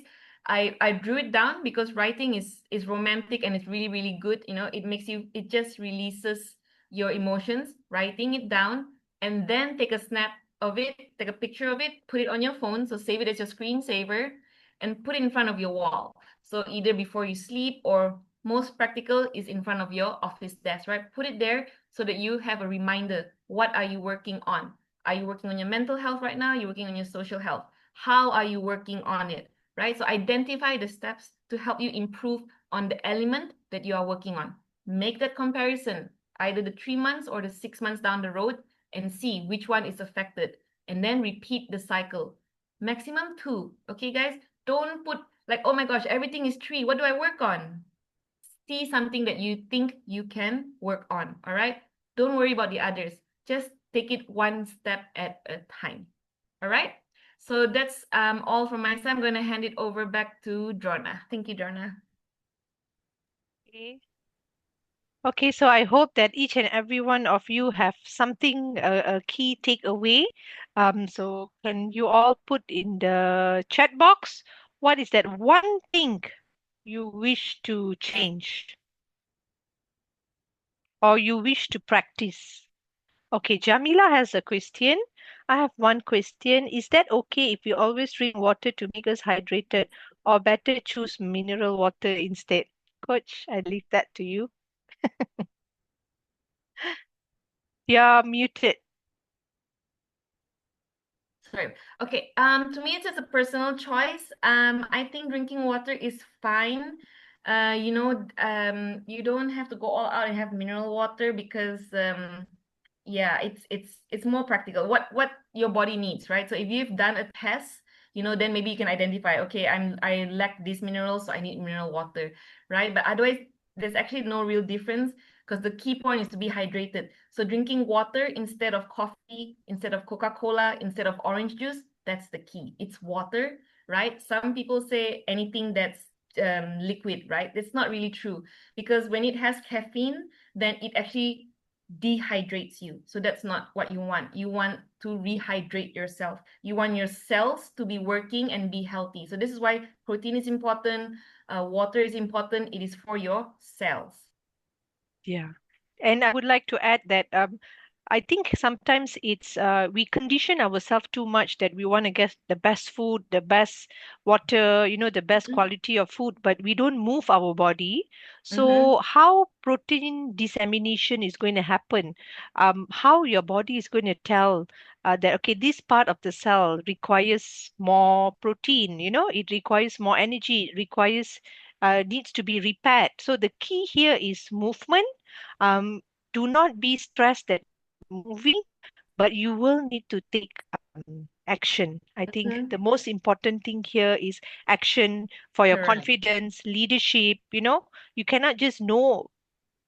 I drew it down because writing is romantic and it's really, really good. It just releases your emotions. Writing it down and then take a snap of it, take a picture of it, put it on your phone. So save it as your screensaver and put it in front of your wall. So either before you sleep, or most practical is in front of your office desk, right? Put it there so that you have a reminder. What are you working on? Are you working on your mental health right now? You're working on your social health. How are you working on it, right? So identify the steps to help you improve on the element that you are working on. Make that comparison, either the 3 months or the 6 months down the road, and see which one is affected. And then repeat the cycle. Maximum 2, okay, guys? Don't put like, oh my gosh, everything is 3. What do I work on? See something that you think you can work on, all right? Don't worry about the others. Just take it one step at a time, all right? So that's all from my side. I'm going to hand it over back to Drona. Thank you, Drona. Okay. Okay, so I hope that each and every one of you have something, a key takeaway. So can you all put in the chat box, what is that one thing you wish to change or you wish to practice? Okay, Jamila has a question. I have one question. Is that okay if we always drink water to make us hydrated, or better choose mineral water instead? Coach, I leave that to you. You're muted. Sorry. Okay. To me, it's just a personal choice. I think drinking water is fine. You don't have to go all out and have mineral water because yeah, it's more practical. What your body needs, right? So if you've done a test, then maybe you can identify, okay, I lack these minerals, so I need mineral water, right? But otherwise, there's actually no real difference because the key point is to be hydrated. So drinking water instead of coffee, instead of Coca-Cola, instead of orange juice, that's the key. It's water, right? Some people say anything that's liquid, right? It's not really true because when it has caffeine, then it actually dehydrates you. So that's not what you want. You want to rehydrate yourself. You want your cells to be working and be healthy. So this is why protein is important, water is important. It is for your cells. Yeah. And I would like to add that I think sometimes it's we condition ourselves too much that we want to get the best food, the best water, the best quality of food, but we don't move our body. So how protein dissemination is going to happen? How your body is going to tell that, okay, this part of the cell requires more protein, it requires more energy, it requires needs to be repaired. So the key here is movement. um, do not be stressed that moving, but you will need to take action. I think the most important thing here is action for your Correct. confidence, leadership. You cannot just know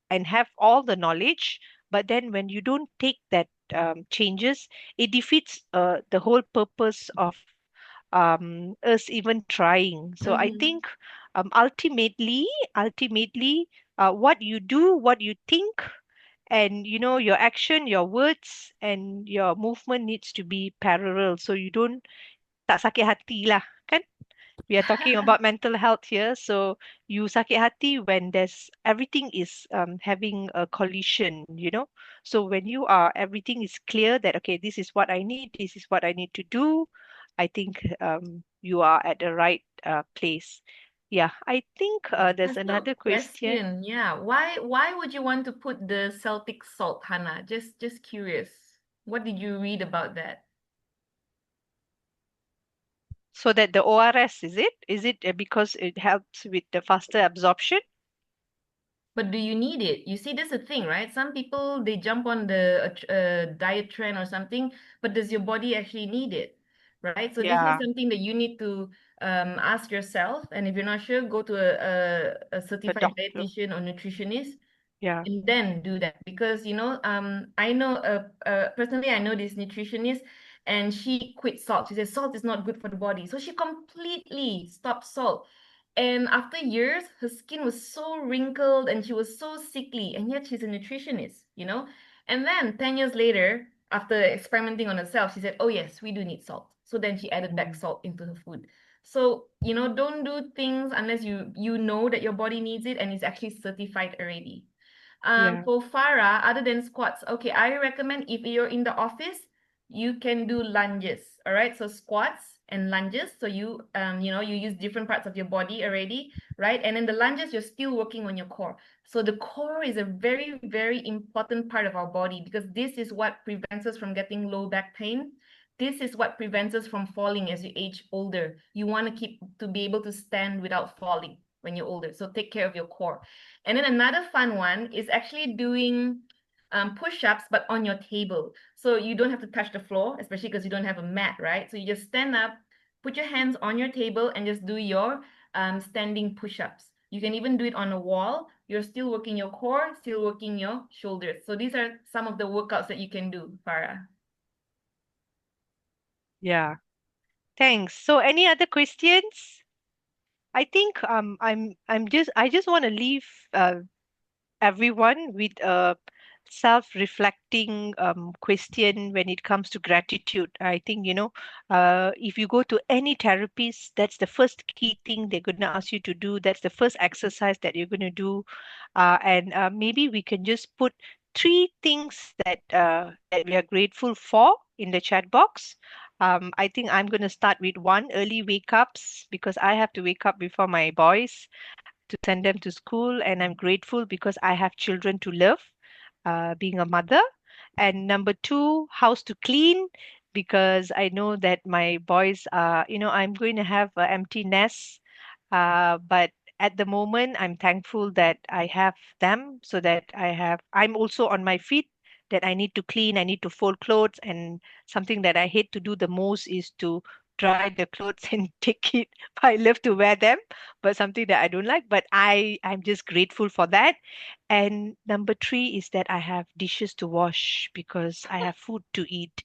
and have all the knowledge, but then when you don't take that changes, it defeats the whole purpose of us even trying. So I think ultimately, what you do, what you think, and your action, your words, and your movement needs to be parallel, so you don't tak sakit hati lah, kan? We are talking about mental health here, so you sakit hati when there's everything is having a collision. So when everything is clear that, okay, this is what I need, this is what I need to do, I think you are at the right place. Yeah, I think there's So another question. question, yeah. Why would you want to put the Celtic salt, Hannah? Just curious. What did you read about that? So that the ORS, is it? Is it because it helps with the faster absorption? But do you need it? You see, that's the thing, right? Some people they jump on the diet trend or something, but does your body actually need it? Right? So this is Yeah, something that you need to ask yourself. And if you're not sure, go to a the certified doctor. dietitian or nutritionist Yeah. and then do that because I know personally I know this nutritionist and she quit salt. She says salt is not good for the body, so she completely stopped salt. And after years, her skin was so wrinkled and she was so sickly, and yet she's a nutritionist. And then 10 years later, after experimenting on herself, she said, oh yes, we do need salt. So then she added back Mm. salt into her food. So don't do things unless you know that your body needs it and it's actually certified already. Yeah. For Farah, other than squats, okay, I recommend if you're in the office, you can do lunges. All right, so squats and lunges. So you use different parts of your body already, right? And then the lunges, you're still working on your core. So the core is a very, very important part of our body because this is what prevents us from getting low back pain. This is what prevents us from falling as you age older. You want to be able to stand without falling when you're older. So take care of your core. And then another fun one is actually doing push-ups, but on your table. So you don't have to touch the floor, especially because you don't have a mat, right? So you just stand up, put your hands on your table, and just do your standing push-ups. You can even do it on a wall. You're still working your core, still working your shoulders. So these are some of the workouts that you can do, Farah. Yeah. Thanks. So any other questions? I think I just want to leave everyone with a self-reflecting question when it comes to gratitude. I think, if you go to any therapist, that's the first key thing they're going to ask you to do. That's the first exercise that you're going to do. And maybe we can just put three things that we are grateful for in the chat box. I think I'm going to start with one, early wake ups, because I have to wake up before my boys to send them to school, and I'm grateful because I have children to love, being a mother. And number two, house to clean, because I know that my boys are, I'm going to have an empty nest. But at the moment, I'm thankful that I have them, so that I'm also on my feet, that I need to clean, I need to fold clothes, and something that I hate to do the most is to dry the clothes and take it. I love to wear them, but something that I don't like. But I'm just grateful for that. And number three is that I have dishes to wash because I have food to eat.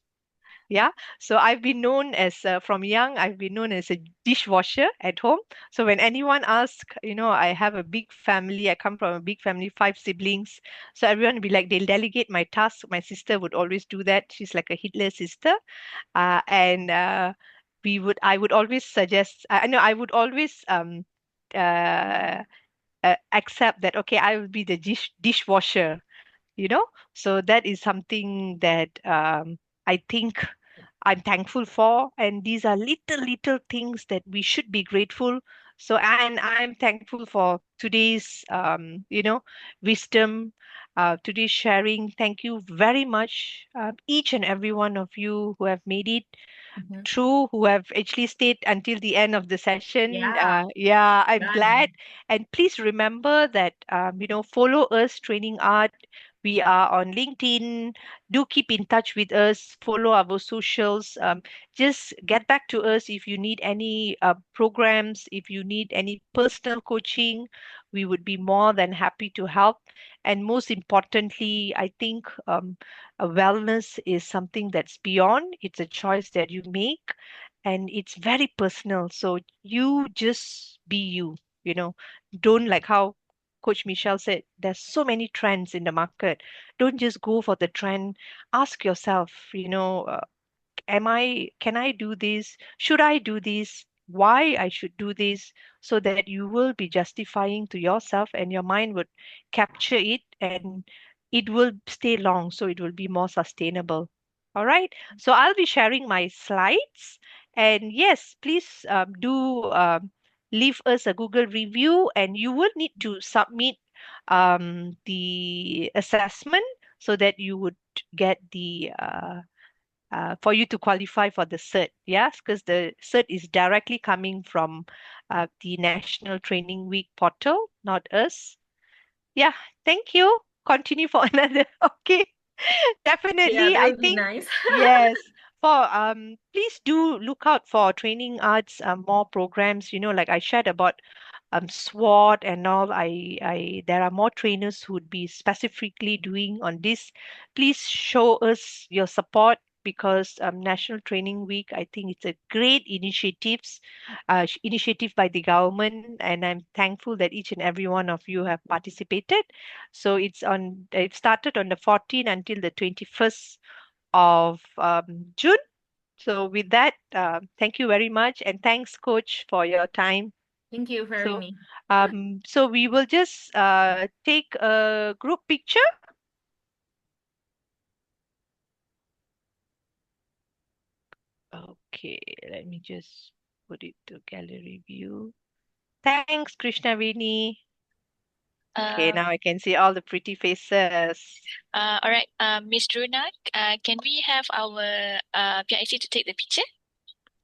Yeah. So I've been known as, from young, I've been known as a dishwasher at home. So when anyone asks, I have a big family, I come from a big family, five siblings. So everyone would be like, they'll delegate my task. My sister would always do that. She's like a Hitler sister. And I would always suggest, I know I would always uh, accept that, okay, I will be the dishwasher, you know so that is something that I think I'm thankful for, and these are little things that we should be grateful. So, and I'm thankful for today's wisdom, today's sharing. Thank you very much, each and every one of you who have made it Mhm. true, who have actually stayed until the end of the session. Yeah, Yeah, I'm glad. done. And please remember that, follow us, Training Art. We are on LinkedIn. Do keep in touch with us. Follow our socials. Just get back to us if you need any programs, if you need any personal coaching. We would be more than happy to help. And most importantly, I think wellness is something that's beyond. It's a choice that you make, and it's very personal. So you just be you, you know. Don't, like how Coach Michelle said, there's so many trends in the market. Don't just go for the trend. Ask yourself, can I do this? Should I do this? Why I should do this? So that you will be justifying to yourself, and your mind would capture it, and it will stay long, so it will be more sustainable. All right. So I'll be sharing my slides. And yes, please do leave us a Google review, and you will need to submit the assessment so that you would get for you to qualify for the cert. Yes, because the cert is directly coming from the National Training Week portal, not us. Yeah, thank you. Continue for another. Okay. Yeah, Definitely, that I would be think, nice. yes. For please do look out for Training Arts more programs. Like I shared about SWOT and all. There are more trainers who would be specifically doing on this. Please show us your support, because National Training Week, I think it's a great initiative by the government, and I'm thankful that each and every one of you have participated. So it started on the 14th until the 21st of June. So with that, thank you very much, and thanks, Coach, for your time. Thank you for having So, me. so we will just take a group picture. Okay, let me just put it to gallery view. Thanks, Krishnaveni. Okay, Um, now I can see all the pretty faces. all right, Miss Drona, can we have our PIC to take the picture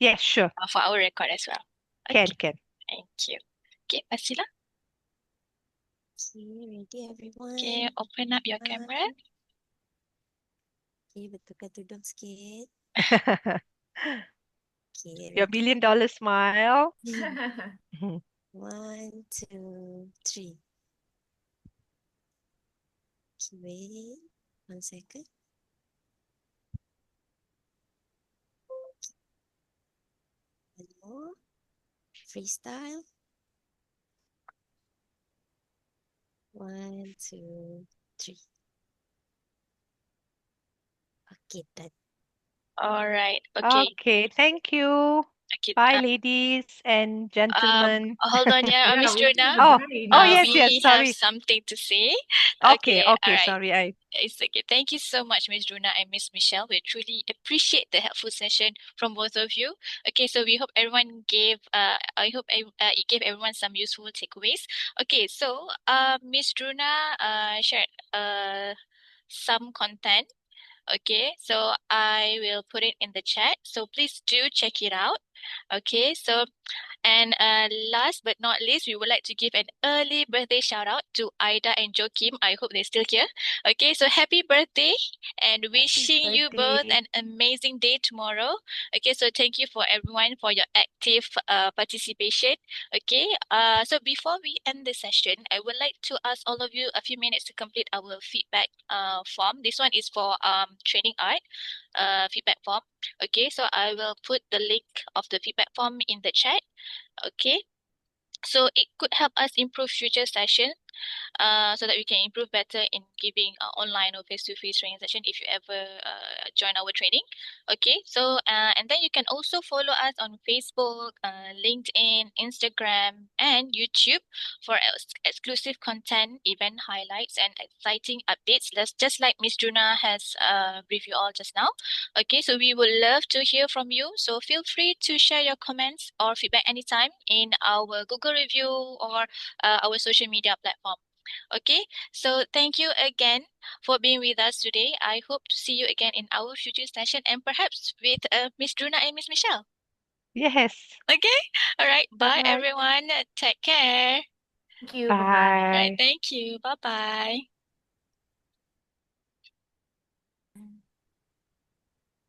Yes, sure. for our record as well? Can, Okay, can. thank you. Okay, Pasila. Okay, ready everyone? Okay, open up your camera. Okay, betulkan tudung sikit. Okay, Your ready? $1 million smile. 1, 2, 3. Okay, wait 1 second. One more. Freestyle. 1, 2, 3. Okay, done. All right. Okay. Okay, thank you. Okay. Bye, ladies and gentlemen. Hold on, yeah, Yeah, Miss we still Drona. have a Oh, guy, oh Miss. yes, yes, We have sorry. something to say. Okay, Okay. All okay, right. sorry. It's okay. Thank you so much, Miss Drona and Miss Michelle. We truly appreciate the helpful session from both of you. Okay, so we hope everyone gave. I hope it gave everyone some useful takeaways. Okay, so Miss Drona shared some content. Okay, so I will put it in the chat. So please do check it out. Okay, so and last but not least, we would like to give an early birthday shout out to Ida and Joachim. I hope they're still here. Okay, so happy birthday and wishing you both Birthday. an amazing day tomorrow. Okay, so thank you for everyone for your active participation. Okay, so before we end the session, I would like to ask all of you a few minutes to complete our feedback form. This one is for training art feedback form. Okay, so I will put the link of the feedback form in the chat. Okay, so it could help us improve future sessions so that we can improve better in giving online or face-to-face training session if you ever join our training. Okay, so and then you can also follow us on Facebook, LinkedIn, Instagram, and YouTube for exclusive content, event highlights, and exciting updates. Just like Miss Juna has briefed you all just now. Okay, so we would love to hear from you. So feel free to share your comments or feedback anytime in our Google review or our social media platform. Okay, so thank you again for being with us today. I hope to see you again in our future session and perhaps with Miss Druna and Miss Michelle. Yes. Okay, all right. Bye, Bye. everyone. Take care. Thank you. Bye-bye. All right, Bye. thank you. Bye bye.